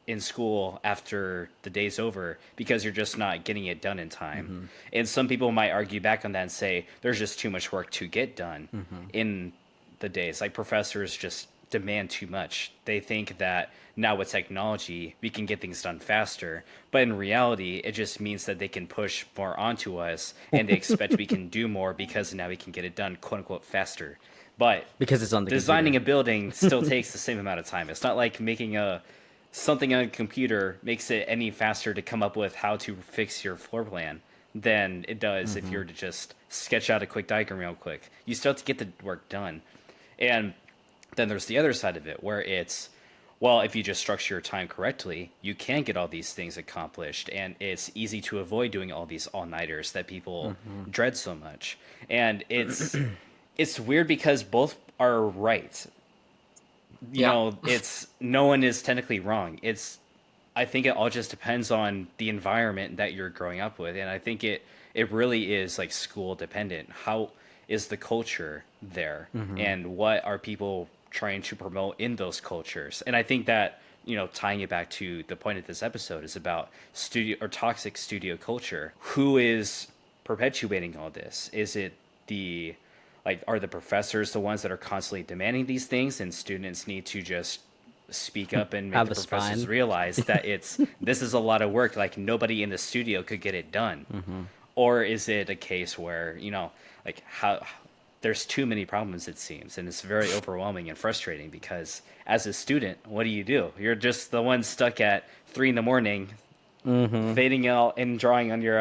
in school after the day's over, because you're just not getting it done in time. And some people might argue back on that and say there's just too much work to get done in the days. Like, professors just demand too much. They think that now with technology we can get things done faster, but in reality it just means that they can push more onto us and they expect we can do more because now we can get it done, quote unquote, faster. But Because it's on the designing a computer. building still takes the same amount of time. It's not like making a something on a computer makes it any faster to come up with how to fix your floor plan than it does if you're to just sketch out a quick diagram real quick. You still have to get the work done. And then there's the other side of it where it's, well, if you just structure your time correctly, you can get all these things accomplished, and it's easy to avoid doing all these all-nighters that people dread so much. And it's weird because both are right. Yeah. It's no one is technically wrong. I think it all just depends on the environment that you're growing up with, and I think it really is like school dependent. How is the culture there, and what are people trying to promote in those cultures? And I think that, tying it back to the point of this episode is about studio or toxic studio culture. Who is perpetuating all this? Is it the are the professors the ones that are constantly demanding these things and students need to just speak up and make Have the a professors spine. realize that this is a lot of work, like nobody in the studio could get it done? Or is it a case where, like how there's too many problems, it seems, and it's very overwhelming and frustrating because as a student, what do? You're just the one stuck at 3 in the morning, fading out and drawing on your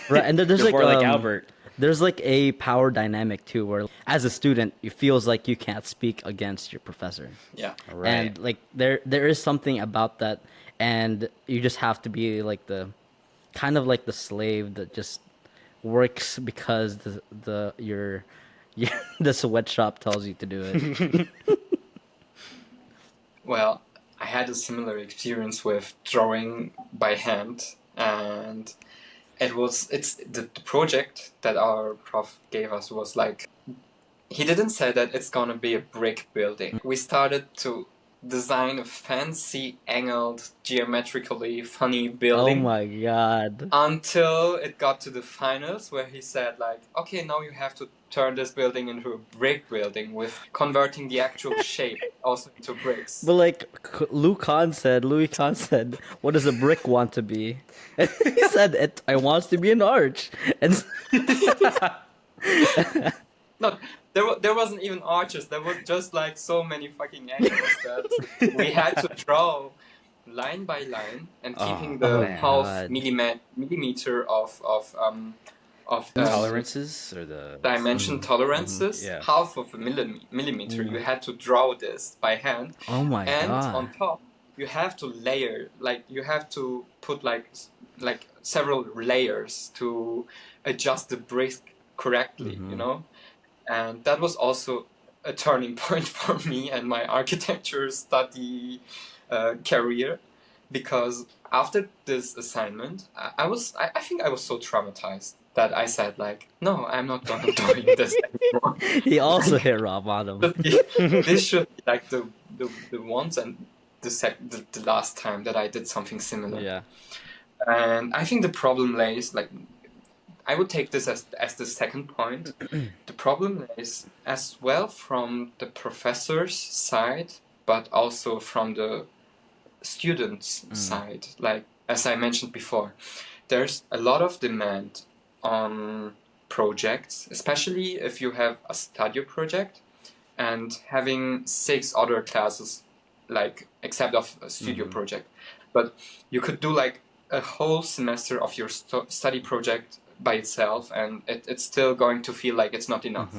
Right, and there's your like board like Albert. there's like a power dynamic too, where as a student, it feels like you can't speak against your professor. Yeah. Right. And like there is something about that, and you just have to be like the kind of like the slave that just works because your the sweatshop tells you to do it. Well, I had a similar experience with drawing by hand, and it's the project that our prof gave us was like, he didn't say that it's gonna be a brick building. We started to design a fancy angled geometrically funny Oh building my god. until it got to the finals where he said like, okay, now you have to turn this building into a brick building with converting the actual shape also into bricks. But like Louis Kahn said, what does a brick want to be? And he said I wants to be an arch. And No, there wasn't even arches. There were just like so many fucking angles that we had to draw line by line and keeping the man. half God. millimeter of Tolerances or the dimension tolerances, Yeah. half of a millimeter. You had to draw this by hand, oh my and god. on top you have to layer, like you have to put like several layers to adjust the brick correctly, you know. And that was also a turning point for me and my architecture study career, because after this assignment, I think I was so traumatized that I said like, no, I'm not gonna doing this anymore. He also hit rock bottom. This should be like the once and the last time that I did something similar. Yeah. And I think the problem lays like, I would take this as the second point. The problem lays as well from the professor's side, but also from the students' side. Like, as I mentioned before, there's a lot of demand on projects, especially if you have a studio project and having 6 other classes, like, except of a studio project. But you could do like a whole semester of your study project by itself, and it's still going to feel like it's not enough.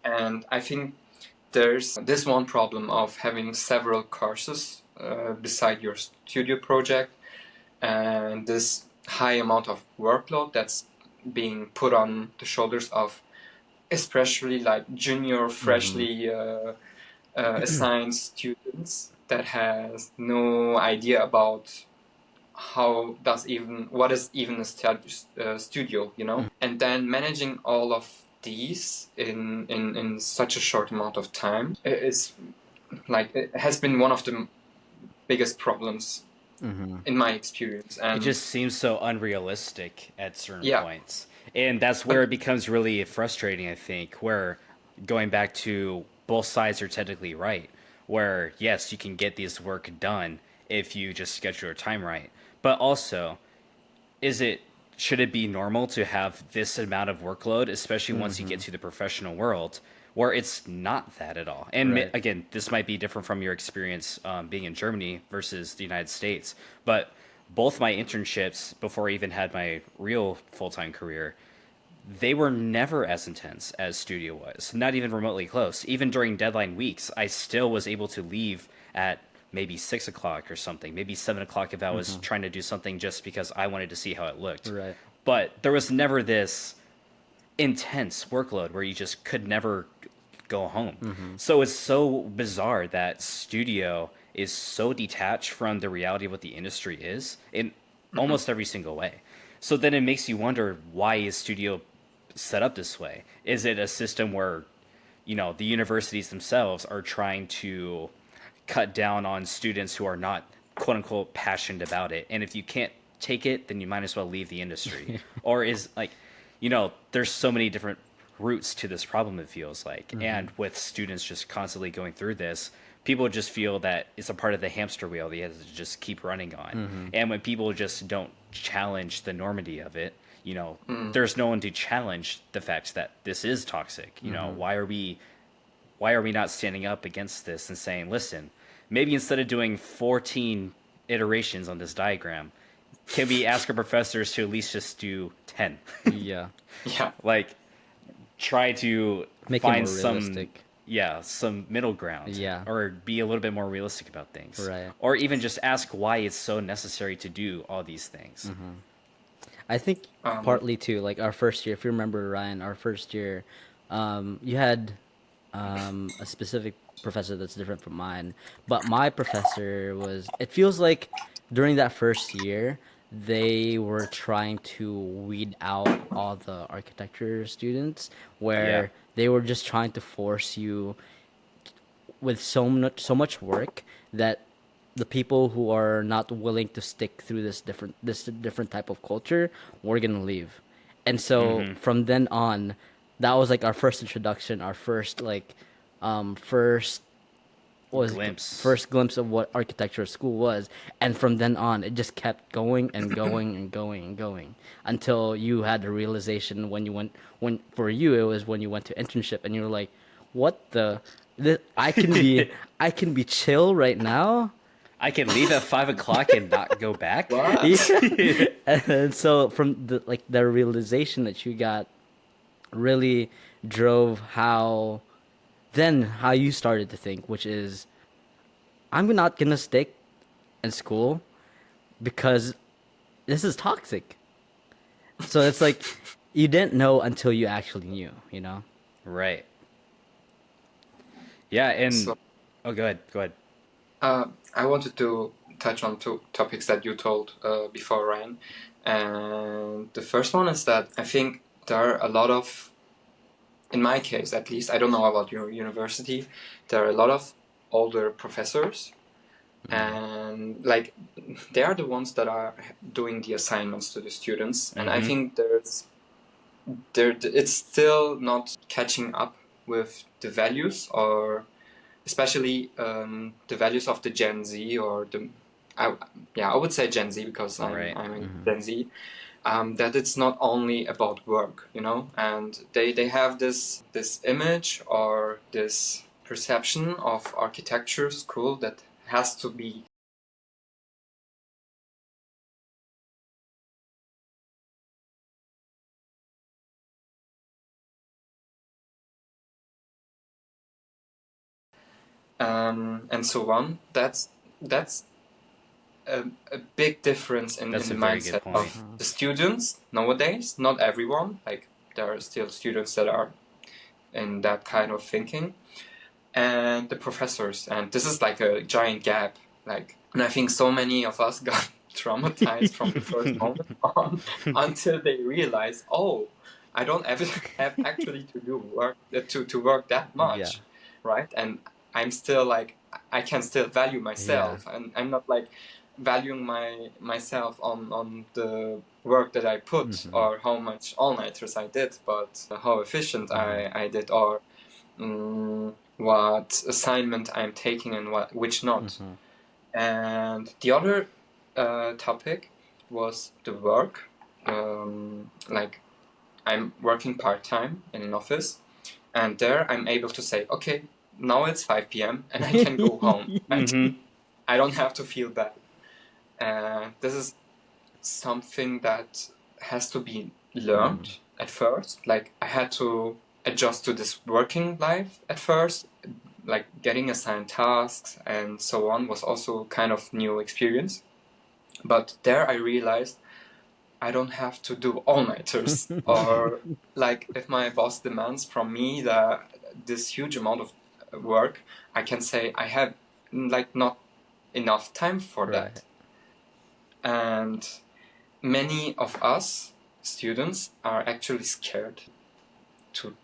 And I think there's this one problem of having several courses beside your studio project, and this high amount of workload that's being put on the shoulders of especially like junior, freshly assigned students that has no idea about what is even a studio, you know. And then managing all of these in such a short amount of time is like, it has been one of the biggest problems in my experience. And it just seems so unrealistic at certain Yeah. points. And that's where it becomes really frustrating, I think, where going back to both sides are technically right, where yes, you can get this work done if you just schedule your time right. But also, should it be normal to have this amount of workload, especially once you get to the professional world, where it's not that at all? And Right. again, this might be different from your experience being in Germany versus the United States. But both my internships, before I even had my real full-time career, they were never as intense as studio was, not even remotely close. Even during deadline weeks, I still was able to leave at maybe 6 o'clock or something, maybe 7 o'clock if I was trying to do something just because I wanted to see how it looked. Right. But there was never this intense workload where you just could never go home. So it's so bizarre that studio is so detached from the reality of what the industry is in almost every single way. So then it makes you wonder, why is studio set up this way? Is it a system where, the universities themselves are trying to cut down on students who are not quote unquote passionate about it, and if you can't take it, then you might as well leave the industry? Or is there's so many different roots to this problem, it feels like. And with students just constantly going through this, people just feel that it's a part of the hamster wheel they have to just keep running on. And when people just don't challenge the normity of it, you know, there's no one to challenge the fact that this is toxic. You know, why are we not standing up against this and saying, listen, maybe instead of doing 14 iterations on this diagram, can we ask our professors to at least just do 10? Yeah. Yeah. Like, try to Make it find more some, realistic. some middle ground. Yeah. Or be a little bit more realistic about things. Right. Or even just ask why it's so necessary to do all these things. I think partly too, like our first year, if you remember, Ryan, our first year, you had a specific professor that's different from mine, but my professor was, it feels like during that first year, they were trying to weed out all the architecture students, Yeah. where they were just trying to force you with so much work that the people who are not willing to stick through this different type of culture were gonna leave. And so from then on, that was like our first introduction, our first like first was Glimpse. first glimpse of what architecture school was. And from then on, it just kept going and going and going and going until you had the realization when you went, when for you it was when you went to internship and you were like, what the I can be I can be chill right now. I can leave at 5 o'clock and not go back. What? Yeah. And so from the like the realization that you got really drove how you started to think, which is, I'm not gonna stick in school because this is toxic. So it's like you didn't know until you actually knew, you know? Right. Yeah, and So, oh, go ahead. Go ahead. I wanted to touch on two topics that you told before, Ryan. And the first one is that I think there are a lot of, in my case at least, I don't know about your university, there are a lot of older professors, and like they are the ones that are doing the assignments to the students, and I think it's still not catching up with the values, or especially the values of the Gen Z, or I would say Gen Z because Right. I'm a Gen Z. That it's not only about work, you know, and they have this image or this perception of architecture school that has to be and so on. That's a big difference in That's the a very good mindset point. of the students nowadays. Not everyone, like there are still students that are in that kind of thinking, and the professors. And this is like a giant gap. Like, and I think so many of us got traumatized from the first moment on until they realize, oh, I don't have actually to do work to work that much, Yeah. right? And I'm still like, I can still value myself, and I'm not like valuing myself on the work that I put or how much all-nighters I did, but how efficient I did, or what assignment I'm taking and which not. And the other topic was the work. Like I'm working part-time in an office, and there I'm able to say, okay, now it's 5 p.m. and I can go home. And I don't have to feel bad. This is something that has to be learned at first. Like I had to adjust to this working life at first. Like getting assigned tasks and so on was also kind of new experience. But there I realized I don't have to do all-nighters. Or like if my boss demands from me this huge amount of work, I can say I have like not enough time for that. And many of us students are actually scared to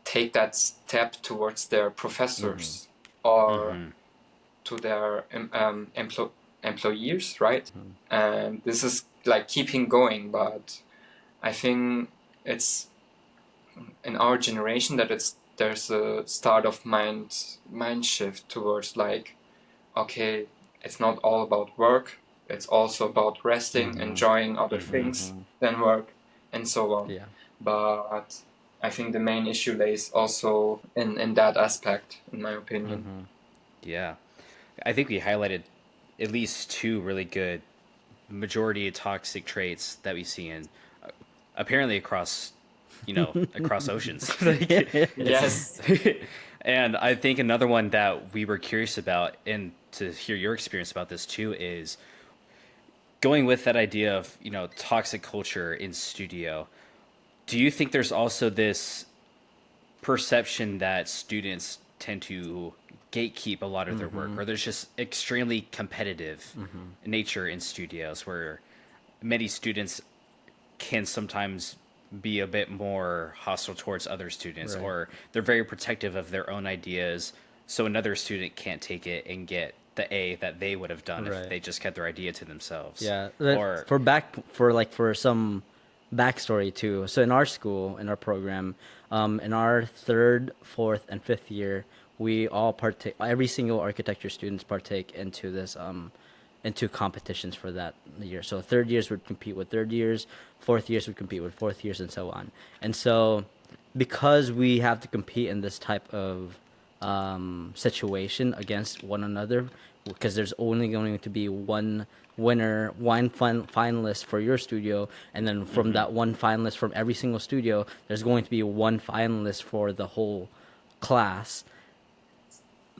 take that step towards their professors or to their employees, right? And this is like keeping going, but I think it's in our generation that there's a start of mind shift towards like, okay, it's not all about work, it's also about resting, enjoying other things than work, and so on. Yeah. But I think the main issue lays also in that aspect, in my opinion. Yeah. I think we highlighted at least two really good majority toxic traits that we see in apparently across across oceans. Yes. And I think another one that we were curious about, and to hear your experience about this too, is going with that idea of toxic culture in studio. Do you think there's also this perception that students tend to gatekeep a lot of their work, or there's just extremely competitive nature in studios where many students can sometimes be a bit more hostile towards other students, Right. or they're very protective of their own ideas, so another student can't take it and get the A that they would have done if Right. they just kept their idea to themselves. Yeah, Or for some backstory too. So in our school, in our program, in our third, fourth, and fifth year, we all partake. Every single architecture students partake into this into competitions for that year. So third years would compete with third years, fourth years would compete with fourth years, and so on. And so, because we have to compete in this type of situation against one another, because there's only going to be one winner, one finalist for your studio, and then from that one finalist from every single studio, there's going to be one finalist for the whole class.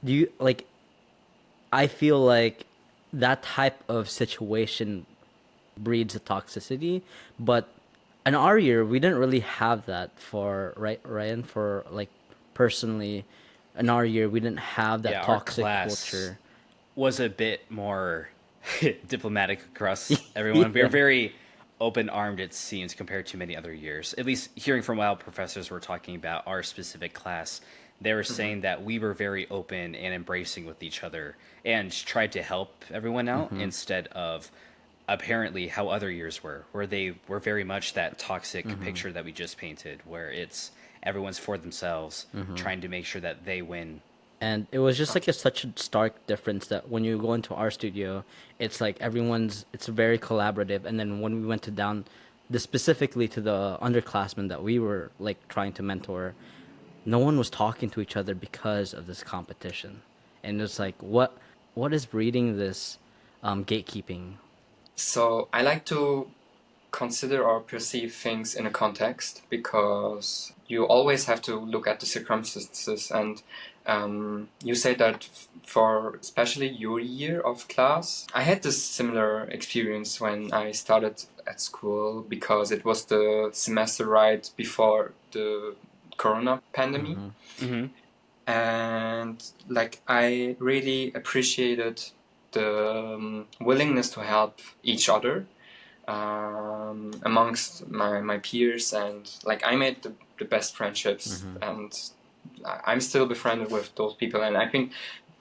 Do you like? I feel like that type of situation breeds a toxicity, but in our year we didn't really have that for Ryan, for like personally in our year we didn't have that yeah, our toxic class culture. was a bit more diplomatic across everyone. We were Yeah. very open armed, it seems, compared to many other years. At least hearing from while professors were talking about our specific class, they were saying that we were very open and embracing with each other and tried to help everyone out instead of apparently how other years were, where they were very much that toxic picture that we just painted, where it's everyone's for themselves, trying to make sure that they win. And it was just like such a stark difference that when you go into our studio, it's like it's very collaborative. And then when we went to down, specifically to the underclassmen that we were like trying to mentor, no one was talking to each other because of this competition. And it's like, what is breeding this gatekeeping? So I like to consider or perceive things in a context, because you always have to look at the circumstances. And you say that for especially your year of class, I had this similar experience when I started at school, because it was the semester right before the corona pandemic. And like I really appreciated the willingness to help each other amongst my peers, and like I made the best friendships, and I'm still befriended with those people, and I think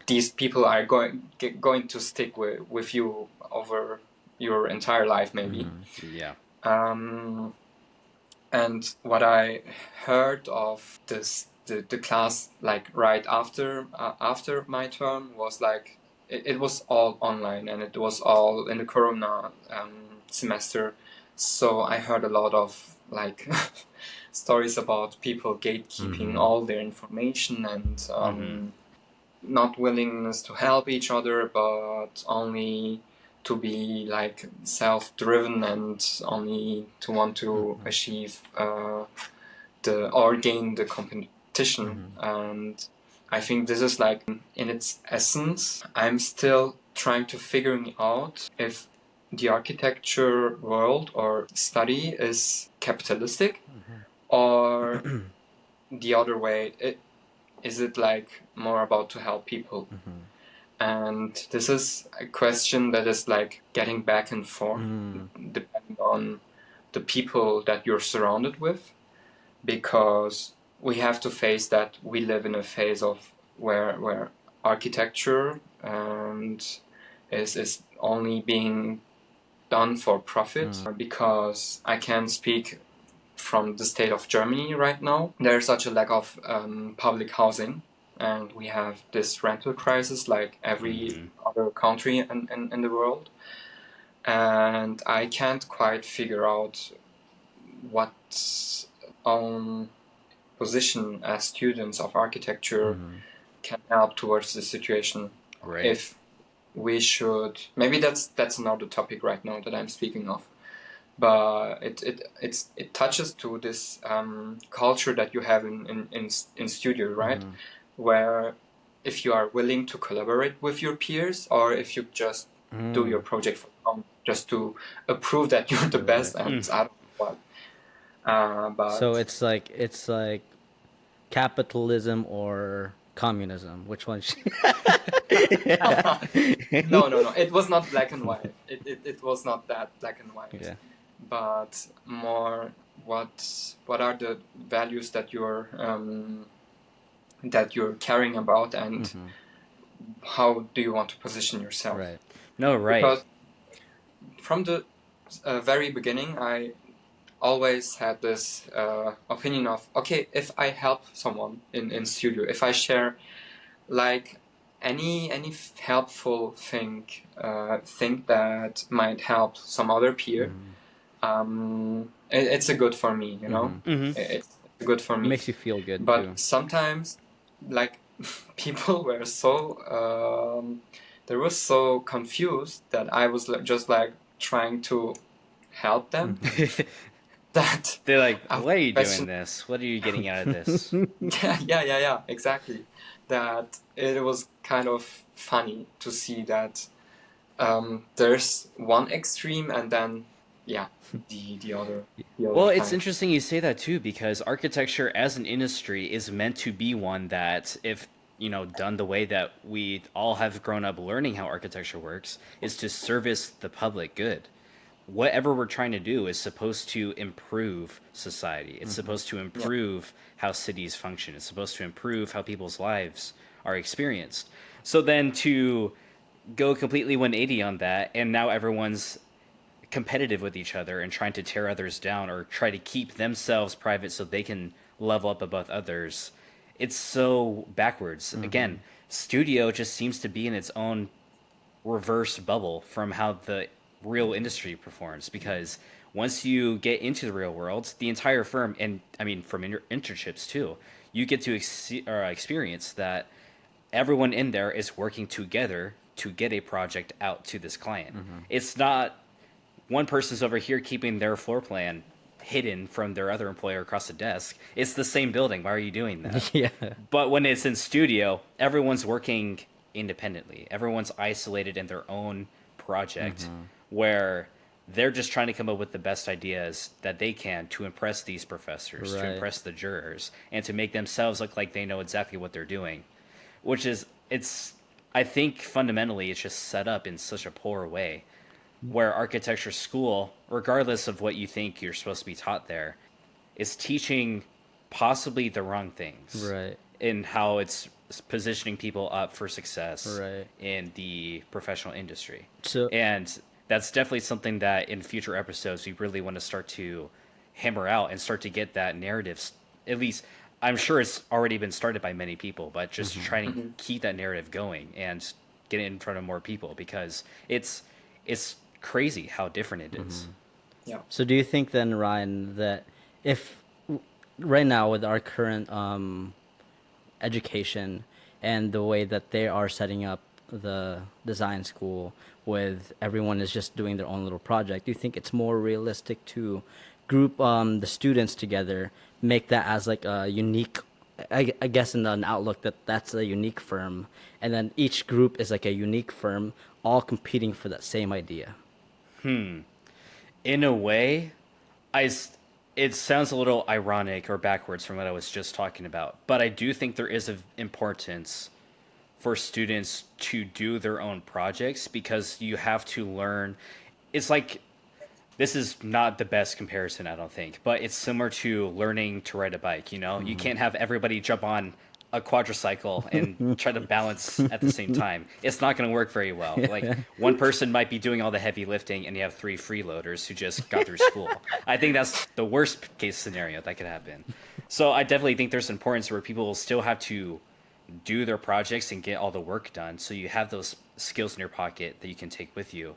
these people are going to stick with you over your entire life, maybe. Yeah. And what I heard of the class like right after my term was like it was all online, and it was all in the corona semester. So I heard a lot of like stories about people gatekeeping all their information, and not willingness to help each other, but only to be like self-driven and only to want to achieve or gain the competition. And I think this is like in its essence, I'm still trying to figuring out if the architecture world or study is capitalistic or the other way. Is it like more about to help people? And this is a question that is like getting back and forth depending on the people that you're surrounded with, because we have to face that we live in a phase of where architecture is only being done for profit, because I can speak from the state of Germany right now. There's such a lack of public housing, and we have this rental crisis like every other country in the world. And I can't quite figure out what position as students of architecture can help towards the situation. Right. If we should, maybe that's another topic right now that I'm speaking of, but it touches to this culture that you have in studio, right? Where if you are willing to collaborate with your peers, or if you just do your project for fun, just to prove that you're the best, and I don't know what. But So it's like capitalism or communism. Which one? no, it was not black and white. It was not that black and white. Yeah. But more what are the values that you're caring about, and how do you want to position yourself? Right. No, right. Because from the very beginning, I always had this opinion of, okay, if I help someone in studio, if I share like any helpful thing that might help some other peer, it's a good for me, you know. It's good for It me. makes you feel good But too. sometimes, like, people were so they were so confused that I was just like trying to help them. That They're like, why are you doing question- this? What are you getting out of this? yeah, exactly. That it was kind of funny to see that there's one extreme, and then the other. Well, it's kind. interesting you say that too, because architecture as an industry is meant to be one that, if done the way that we all have grown up learning how architecture works, is to service the public good. Whatever we're trying to do is supposed to improve society. It's supposed to improve how cities function. It's supposed to improve how people's lives are experienced. So then to go completely 180 on that, and now everyone's competitive with each other and trying to tear others down, or try to keep themselves private so they can level up above others. It's so backwards. Again, studio just seems to be in its own reverse bubble from how the real industry performs, because once you get into the real world, the entire firm, and I mean from internships too, you get to experience that everyone in there is working together to get a project out to this client. It's not one person's over here keeping their floor plan hidden from their other employer across the desk. It's the same building. Why are you doing that? Yeah. But when it's in studio, everyone's working independently. Everyone's isolated in their own project, where they're just trying to come up with the best ideas that they can to impress these professors, to Right. impress the jurors, and to make themselves look like they know exactly what they're doing. Which is, I think fundamentally it's just set up in such a poor way, where architecture school, regardless of what you think you're supposed to be taught there, is teaching possibly the wrong things. Right. In how it's positioning people up for success Right. in the professional industry. So And that's definitely something that in future episodes we really want to start to hammer out and start to get that narrative. At least I'm sure it's already been started by many people, but just trying to keep that narrative going and get it in front of more people, because it's crazy how different it is. Yeah. So do you think then, Ryan, that if right now with our current education and the way that they are setting up the design school, with everyone is just doing their own little project, do you think it's more realistic to group the students together, make that as like a unique, I guess in an outlook that's a unique firm, and then each group is like a unique firm, all competing for that same idea? In a way, it sounds a little ironic or backwards from what I was just talking about, but I do think there is an importance for students to do their own projects, because you have to learn. It's like, this is not the best comparison, I don't think, but it's similar to learning to ride a bike. You can't have everybody jump on a quadricycle and try to balance at the same time. It's not going to work very well. Like one person might be doing all the heavy lifting and you have three freeloaders who just got through school. I think that's the worst case scenario that could happen. So I definitely think there's importance where people will still have to do their projects and get all the work done. So you have those skills in your pocket that you can take with you.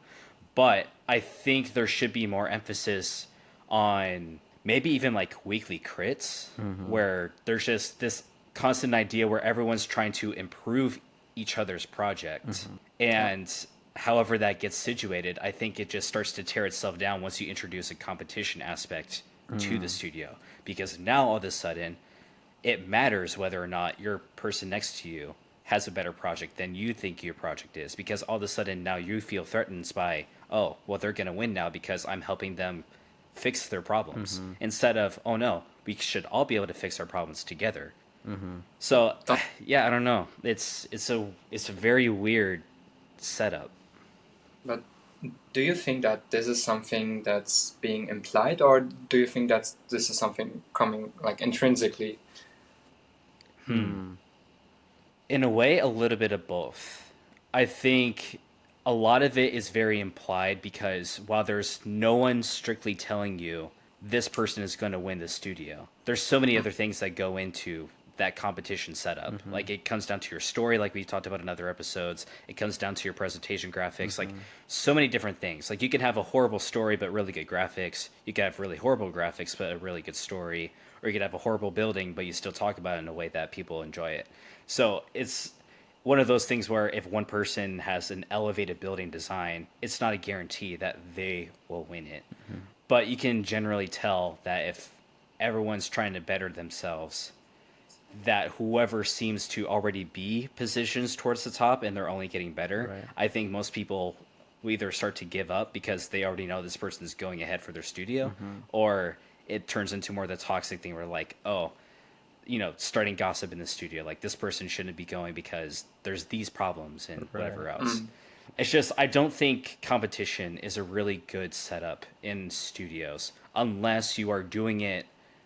But I think there should be more emphasis on maybe even like weekly crits where there's just this constant idea where everyone's trying to improve each other's project. And however that gets situated, I think it just starts to tear itself down once you introduce a competition aspect to the studio. Because now all of a sudden, it matters whether or not your person next to you has a better project than you think your project is. Because all of a sudden now you feel threatened by, oh, well, they're going to win now because I'm helping them fix their problems. Instead of, oh no, we should all be able to fix our problems together. So yeah, I don't know. It's a very weird setup. But do you think that this is something that's being implied, or do you think that this is something coming like intrinsically? In a way, a little bit of both. I think a lot of it is very implied because while there's no one strictly telling you this person is going to win the studio, there's so many other things that go into that competition setup. Like it comes down to your story, like we talked about in other episodes. It comes down to your presentation graphics, like so many different things. Like you can have a horrible story but really good graphics. You can have really horrible graphics but a really good story. Or you could have a horrible building but you still talk about it in a way that people enjoy it. So it's one of those things where if one person has an elevated building design, it's not a guarantee that they will win it. But you can generally tell that if everyone's trying to better themselves, that whoever seems to already be positions towards the top and they're only getting better, Right. I think most people will either start to give up because they already know this person's going ahead for their studio, or it turns into more the toxic thing where like, oh, you know, starting gossip in the studio, like this person shouldn't be going because there's these problems and whatever else. It's just, I don't think competition is a really good setup in studios unless you are doing it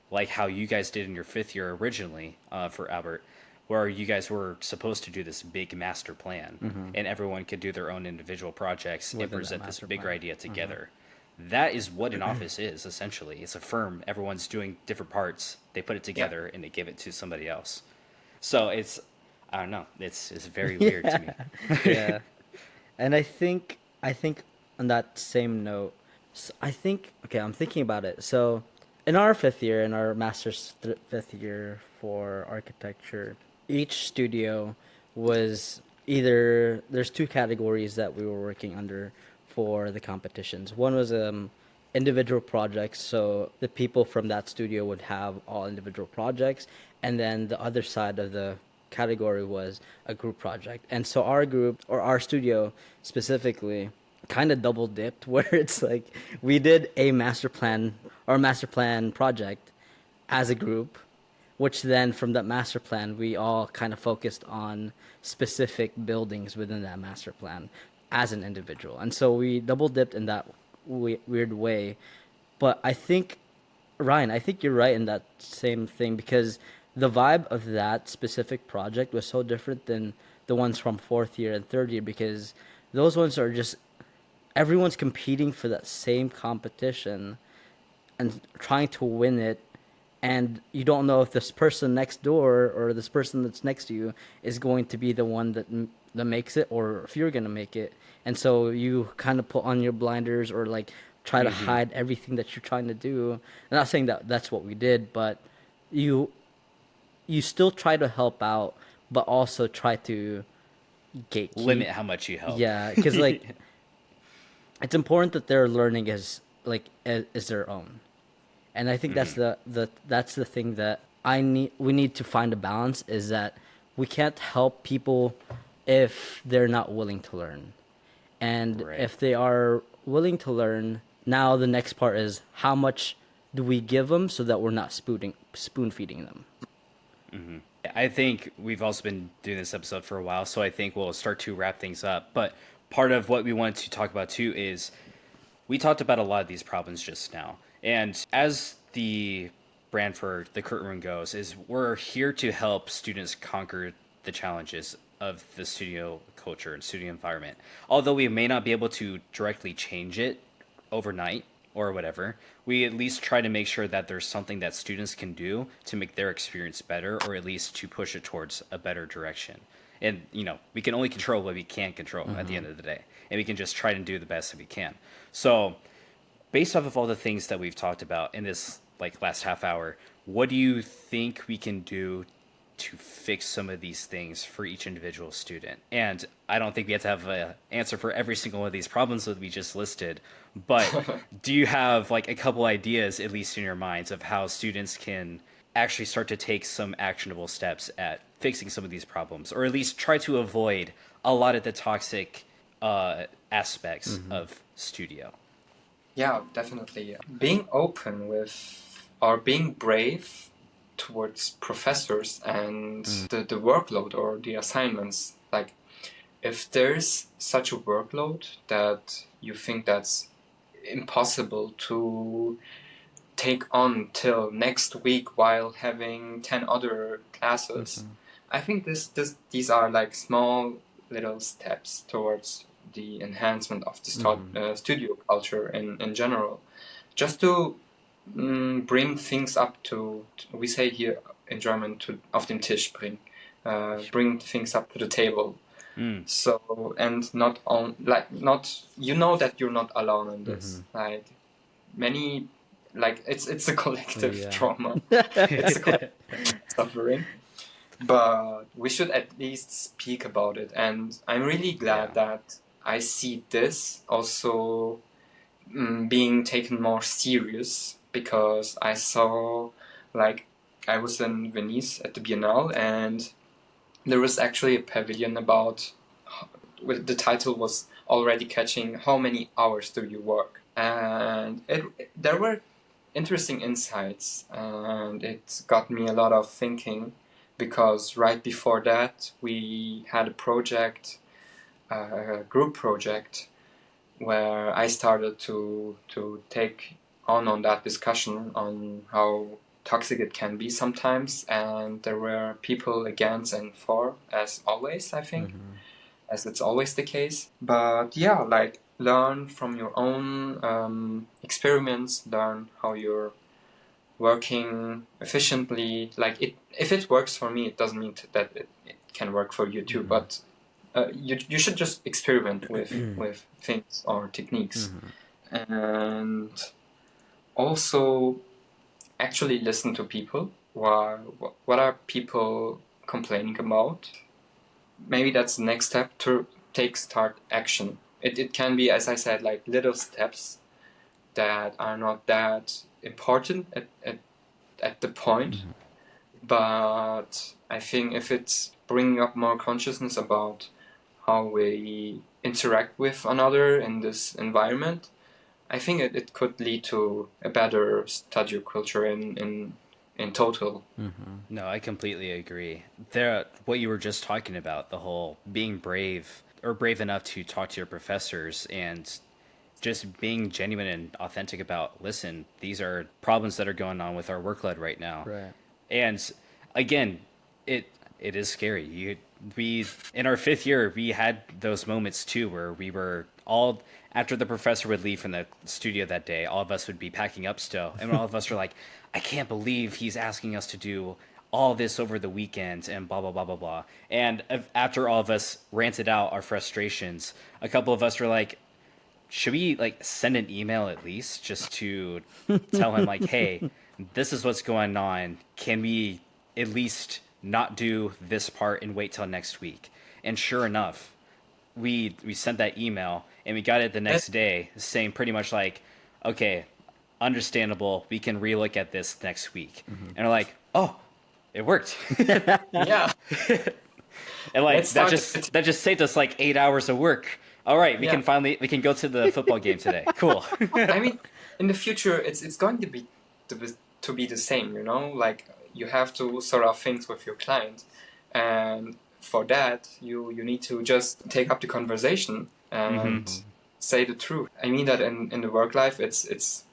like how you guys did in your fifth year originally for Albert, where you guys were supposed to do this big master plan and everyone could do their own individual projects and Within that present this master bigger plan. idea together. That is what an office is, essentially. It's a firm. Everyone's doing different parts. They put it together and they give it to somebody else. So it's, I don't know. It's very weird to me. Yeah. And I think on that same note, I think, okay, I'm thinking about it. So in our fifth year, in our master's fifth year for architecture, each studio was either, there's two categories that we were working under for the competitions. One was individual projects, so the people from that studio would have all individual projects, and then the other side of the category was a group project. And so our group, or our studio specifically, kind of double dipped where it's like we did a master plan project as a group, which then from that master plan we all kind of focused on specific buildings within that master plan as an individual. And so we double dipped in that weird way. But I think, Ryan, I think you're right in that same thing, because the vibe of that specific project was so different than the ones from fourth year and third year, because those ones are just, everyone's competing for that same competition and trying to win it, and you don't know if this person next door or this person that's next to you is going to be the one that makes it, or if you're going to make it. And so you kind of put on your blinders, or like try to hide everything that you're trying to do. I'm not saying that that's what we did, but you still try to help out, but also try to gatekeep. Limit how much you help. Yeah, because like it's important that their learning is their own. And I think that's the thing that we need to find a balance, is that we can't help people if they're not willing to learn. And if they are willing to learn, now the next part is how much do we give them so that we're not spoon feeding them. I think we've also been doing this episode for a while, so I think we'll start to wrap things up. But part of what we wanted to talk about too is we talked about a lot of these problems just now. And as the brand for the curtain room goes is we're here to help students conquer the challenges of the studio culture and studio environment. Although we may not be able to directly change it overnight or whatever, we at least try to make sure that there's something that students can do to make their experience better, or at least to push it towards a better direction. And we can only control what we can control at the end of the day, and we can just try to do the best that we can. So based off of all the things that we've talked about in this like last half hour, what do you think we can do to fix some of these things for each individual student? And I don't think we have to have an answer for every single one of these problems that we just listed, but do you have like a couple ideas, at least in your minds, of how students can actually start to take some actionable steps at fixing some of these problems, or at least try to avoid a lot of the toxic aspects of studio? Yeah, definitely. Being open with, or being brave towards professors and the workload or the assignments. Like, if there's such a workload that you think that's impossible to take on till next week while having 10 other classes, I think these are like small little steps towards the enhancement of the studio culture in general. Just to bring things up to, we say here in German, to auf den Tisch bringen, bring things up to the table. So, and not you know that you're not alone in this. Like many, like it's a collective trauma. It's a collective suffering. But we should at least speak about it, and I'm really glad that I see this also being taken more serious, because I saw, like, I was in Venice at the Biennale, and there was actually a pavilion about, the title was already catching, how many hours do you work? And there were interesting insights, and it got me a lot of thinking, because right before that we had a project, a group project, where I started to take on that discussion on how toxic it can be sometimes, and there were people against and for, as always, I think, as it's always the case. But yeah, like, learn from your own experiments, learn how you're working efficiently. Like, if it works for me, it doesn't mean that it can work for you too, but you should just experiment with things or techniques, and also actually listen to people. What are people complaining about? Maybe that's the next step, to start action. It can be, as I said, like little steps that are not that important at the point, but I think if it's bringing up more consciousness about how we interact with another in this environment, I think it could lead to a better studio culture in total. No, I completely agree. What you were just talking about, the whole being brave, or brave enough to talk to your professors, and just being genuine and authentic about, listen, these are problems that are going on with our workload right now. Right. And again, it is scary. We in our 5th year, we had those moments too, where we were all, after the professor would leave from the studio that day, all of us would be packing up still, and all of us were like, I can't believe he's asking us to do all this over the weekend and blah blah blah blah blah. And after all of us ranted out our frustrations, a couple of us were like, should we like send an email at least, just to tell him like, hey, this is what's going on, can we at least not do this part and wait till next week? And sure enough, we sent that email, and we got it the next day saying pretty much like, okay, understandable, we can relook at this next week. And we're like, oh, it worked. Yeah. And like that just saved us like 8 hours of work. All right, we can go to the football game today. Cool. I mean, in the future, it's going to be the same, you know? Like, you have to sort out things with your client, and for that, you need to just take up the conversation and say the truth. I mean that in the work life, it's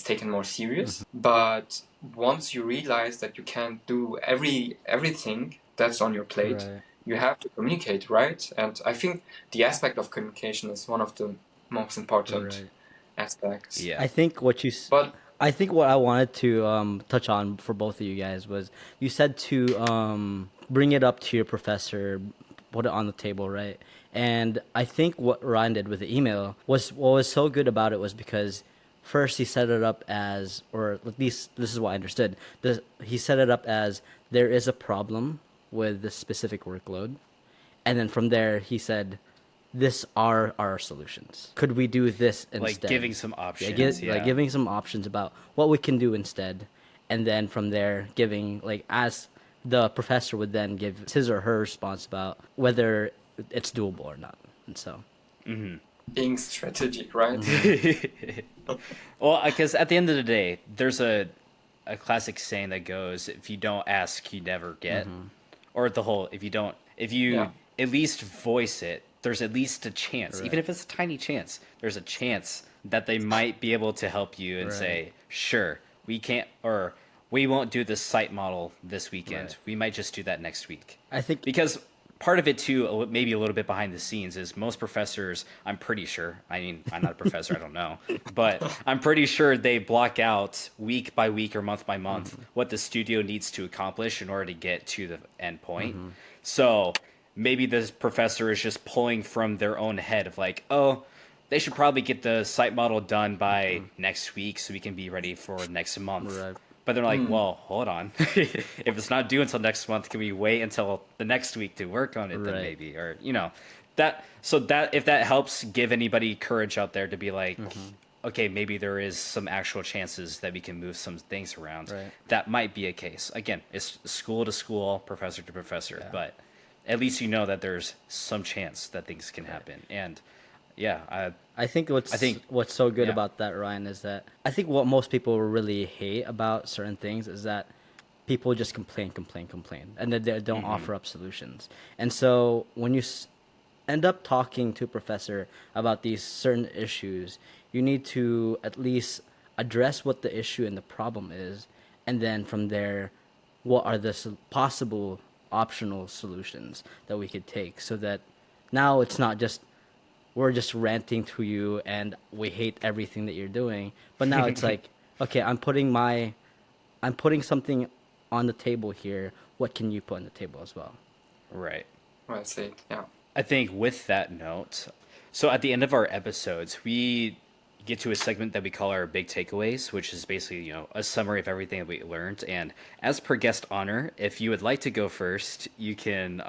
taken more serious, but once you realize that you can't do everything that's on your plate, Right. you have to communicate, right? And I think the aspect of communication is one of the most important Right. aspects. Yeah. I think But I think what I wanted to touch on for both of you guys was you said to bring it up to your professor, put it on the table, right? And I think what Ryan did with the email was what was so good about it was because first he set it up as, or at least this is what I understood. He set it up as there is a problem with this specific workload, and then from there he said this are our solutions. Could we do this Like instead? giving some Yeah, options. like giving some options about what we can do instead, and then from there giving like as the professor would then give his or her response about whether it's doable or not. And so being strategic, right? Well, because at the end of the day, there's a classic saying that goes, "If you don't ask, you never get," or the whole, if you Yeah. at least voice it, there's at least a chance, Right. even if it's a tiny chance. There's a chance that they might be able to help you and Right. say, "Sure, we can't," or "We won't do this site model this weekend. Right. We might just do that next week." I think Because part of it too, maybe a little bit behind the scenes, is most professors, I'm pretty sure, I mean, I'm not a professor, I don't know, but I'm pretty sure they block out week by week or month by month what the studio needs to accomplish in order to get to the end point. So maybe this professor is just pulling from their own head of like, oh, they should probably get the site model done by next week so we can be ready for next month. Right. But they're like, well, hold on. If it's not due until next month, can we wait until the next week to work on it then Right. maybe? Or, that, so that, if that helps give anybody courage out there to be like, okay, maybe there is some actual chances that we can move some things around. Right. That might be a case. Again, it's school to school, professor to professor, but at least you know that there's some chance that things can happen. And yeah, I think what's so good yeah. about that, Ryan, is that I think what most people really hate about certain things is that people just complain, and then they don't offer up solutions. And so when you end up talking to a professor about these certain issues, you need to at least address what the issue and the problem is, and then from there, what are the possible optional solutions that we could take, so that now it's not just we're just ranting to you and we hate everything that you're doing. But now it's like, okay, I'm putting something on the table here. What can you put on the table as well? right. Well said. Yeah. I think with that note, so at the end of our episodes, we get to a segment that we call our big takeaways, which is basically, a summary of everything that we learned. And as per guest honor, if you would like to go first, you can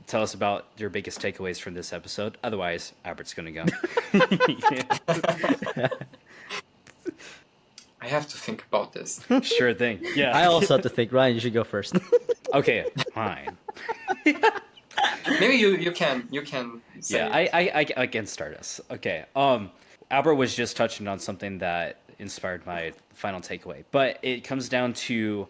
tell us about your biggest takeaways from this episode. Otherwise, Albert's going to go. I have to think about this. Sure thing. Yeah. I also have to think, Ryan, you should go first. Okay, fine. Maybe you can say Yeah, I can start us. Okay. Albert was just touching on something that inspired my final takeaway, but it comes down to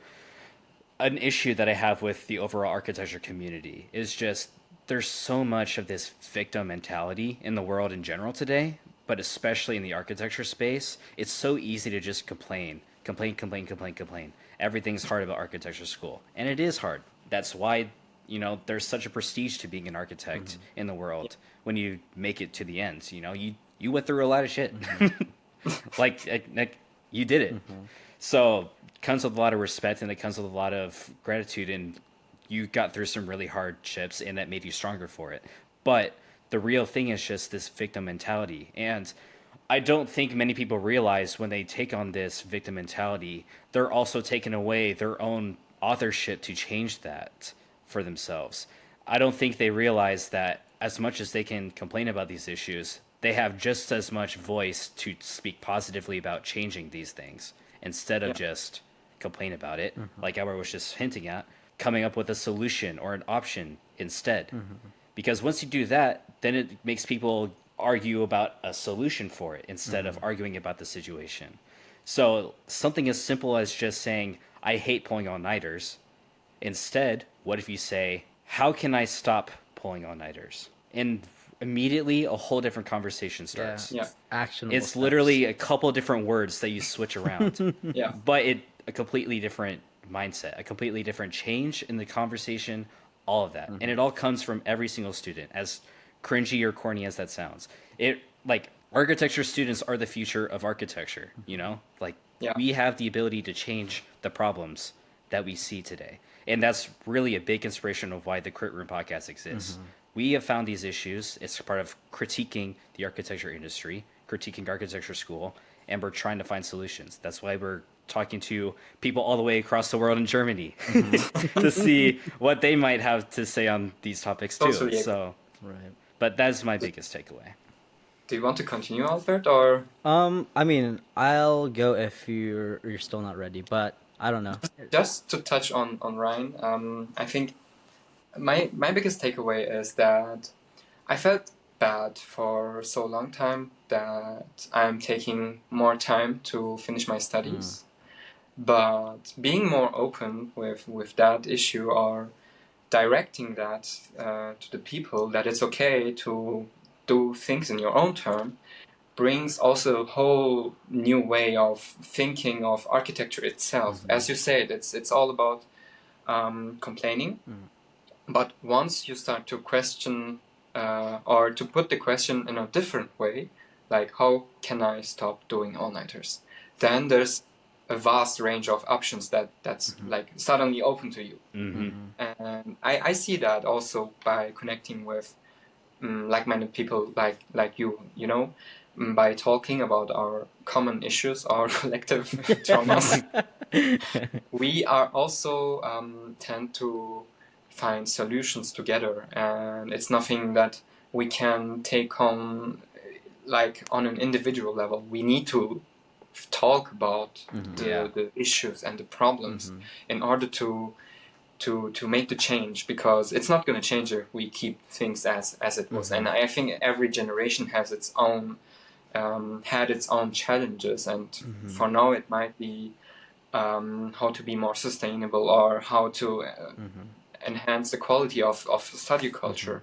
an issue that I have with the overall architecture community. Is just there's so much of this victim mentality in the world in general today, but especially in the architecture space. It's so easy to just complain. Everything's hard about architecture school, and it is hard. That's why there's such a prestige to being an architect in the world. When you make it to the end, you went through a lot of shit. like you did it. So comes with a lot of respect, and it comes with a lot of gratitude, and you got through some really hardships, and that made you stronger for it. But the real thing is just this victim mentality, and I don't think many people realize when they take on this victim mentality, they're also taking away their own authorship to change that for themselves. I don't think they realize that as much as they can complain about these issues, they have just as much voice to speak positively about changing these things instead of just complain about it, like Albert was just hinting at, coming up with a solution or an option instead. Because once you do that, then it makes people argue about a solution for it instead of arguing about the situation. So something as simple as just saying, I hate pulling all-nighters. Instead, what if you say, how can I stop pulling all-nighters? And immediately a whole different conversation starts. Yeah. Actionable It's steps. literally a couple different words that you switch around. Yeah. But a completely different mindset, a completely different change in the conversation, all of that. And it all comes from every single student, as cringy or corny as that sounds. It like architecture students are the future of architecture, you know? Like Yeah. we have the ability to change the problems that we see today. And that's really a big inspiration of why the Crit Room podcast exists. We have found these issues. It's part of critiquing the architecture industry, critiquing architecture school, and we're trying to find solutions. That's why we're talking to people all the way across the world in Germany to see what they might have to say on these topics too. Totally agree. So, Right. but that's my biggest takeaway. Do you want to continue, Albert, or I mean, I'll go if you're still not ready, but I don't know. just to touch on Ryan? I think my biggest takeaway is that I felt bad for so long time that I'm taking more time to finish my studies. But being more open with that issue, or directing that to the people, that it's okay to do things in your own term, brings also a whole new way of thinking of architecture itself. As you said, it's all about complaining. But once you start to question or to put the question in a different way, like how can I stop doing all-nighters, then there's a vast range of options that's like suddenly open to you. And I see that also by connecting with like-minded people like you know, by talking about our common issues, our collective traumas. We are also tend to find solutions together, and it's nothing that we can take on like on an individual level. We need to talk about the issues and the problems in order to make the change, because it's not going to change if we keep things as it was. And I think every generation has its own had its own challenges, and for now it might be how to be more sustainable, or how to enhance the quality of study culture.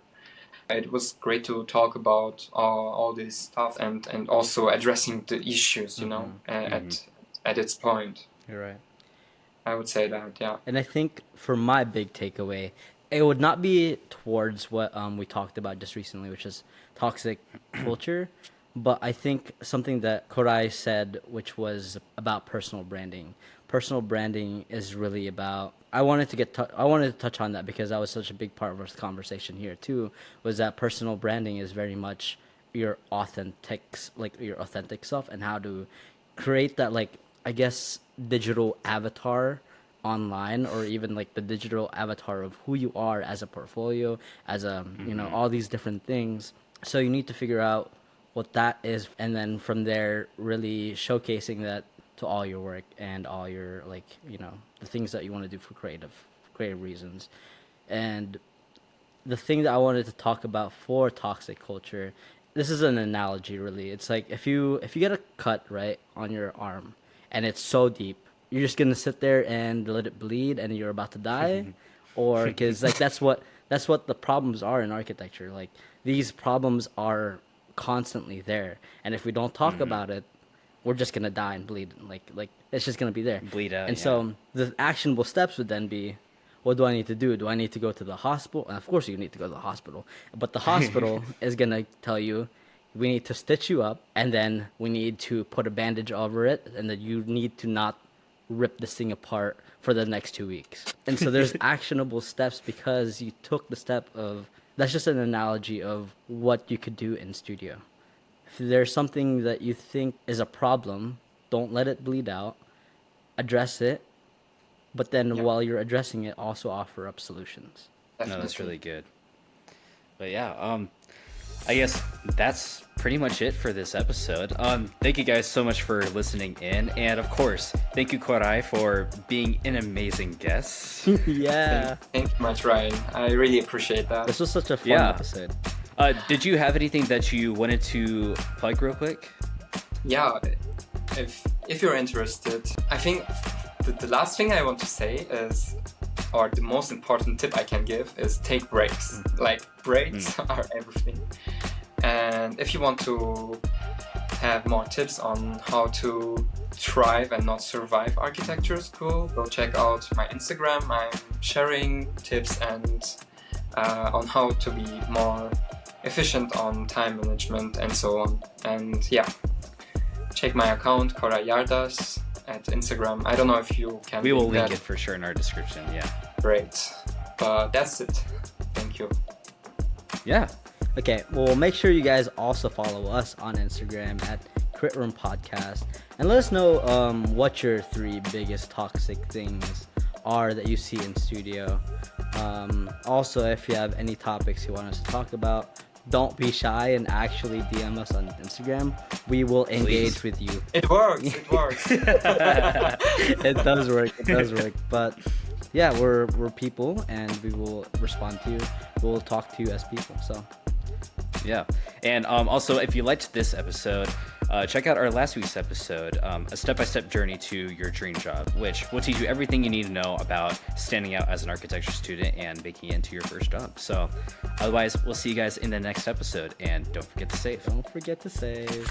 It was great to talk about all this stuff, and also addressing the issues, you know, at its point. You're right. I would say that, yeah. And I think for my big takeaway, it would not be towards what we talked about just recently, which is toxic culture, but I think something that Koray said, which was about personal branding. Personal branding is really about. I wanted to touch on that because that was such a big part of our conversation here too. Was that personal branding is very much your authentic self, and how to create that, like, I guess, digital avatar online, or even like the digital avatar of who you are as a portfolio, as a you know, all these different things. So you need to figure out what that is, and then from there really showcasing that to all your work and all your, like, you know, the things that you want to do for creative reasons. And the thing that I wanted to talk about for toxic culture, this is an analogy really. It's like if you get a cut right on your arm and it's so deep, you're just gonna sit there and let it bleed and you're about to die, or because like that's what the problems are in architecture. Like these problems are constantly there, and if we don't talk about it, we're just gonna die and bleed. Like it's just gonna be there, Bleed out. And so the actionable steps would then be, what do I need to do? Do I need to go to the hospital? And of course you need to go to the hospital, but the hospital is gonna tell you, we need to stitch you up, and then we need to put a bandage over it, and then you need to not rip this thing apart for the next 2 weeks. And so there's actionable steps because you took the step of. That's just an analogy of what you could do in studio. If there's something that you think is a problem, don't let it bleed out. Address it, but then while you're addressing it, also offer up solutions. No, that's really good. But yeah, I guess that's pretty much it for this episode. Thank you guys so much for listening in, and of course, thank you, Koray, for being an amazing guest. Yeah. Thank you much, Ryan. I really appreciate that. This was such a fun episode. Did you have anything that you wanted to plug real quick? Yeah, if you're interested, I think the last thing I want to say is, or the most important tip I can give is take breaks. Like breaks are everything. And if you want to have more tips on how to thrive and not survive architecture school, go check out my Instagram. I'm sharing tips and on how to be more efficient on time management and so on. And yeah, check my account, Koray Yardas, at Instagram. I don't know if you can. We will link that. it for sure in our description. Yeah. Great. But that's it. Thank you. Yeah. Okay, well, make sure you guys also follow us on Instagram at Crit Room Podcast, and let us know what your 3 biggest toxic things are that you see in studio. Also, if you have any topics you want us to talk about, don't be shy and actually DM us on Instagram. We will engage with you. It works. It works. It does work. It does work. But yeah, we're people, and we will respond to you. We'll talk to you as people. So. Yeah. And also, if you liked this episode, check out our last week's episode, A Step-by-Step Journey to Your Dream Job, which will teach you everything you need to know about standing out as an architecture student and making it into your first job. So otherwise, we'll see you guys in the next episode, and don't forget to save. Don't forget to save.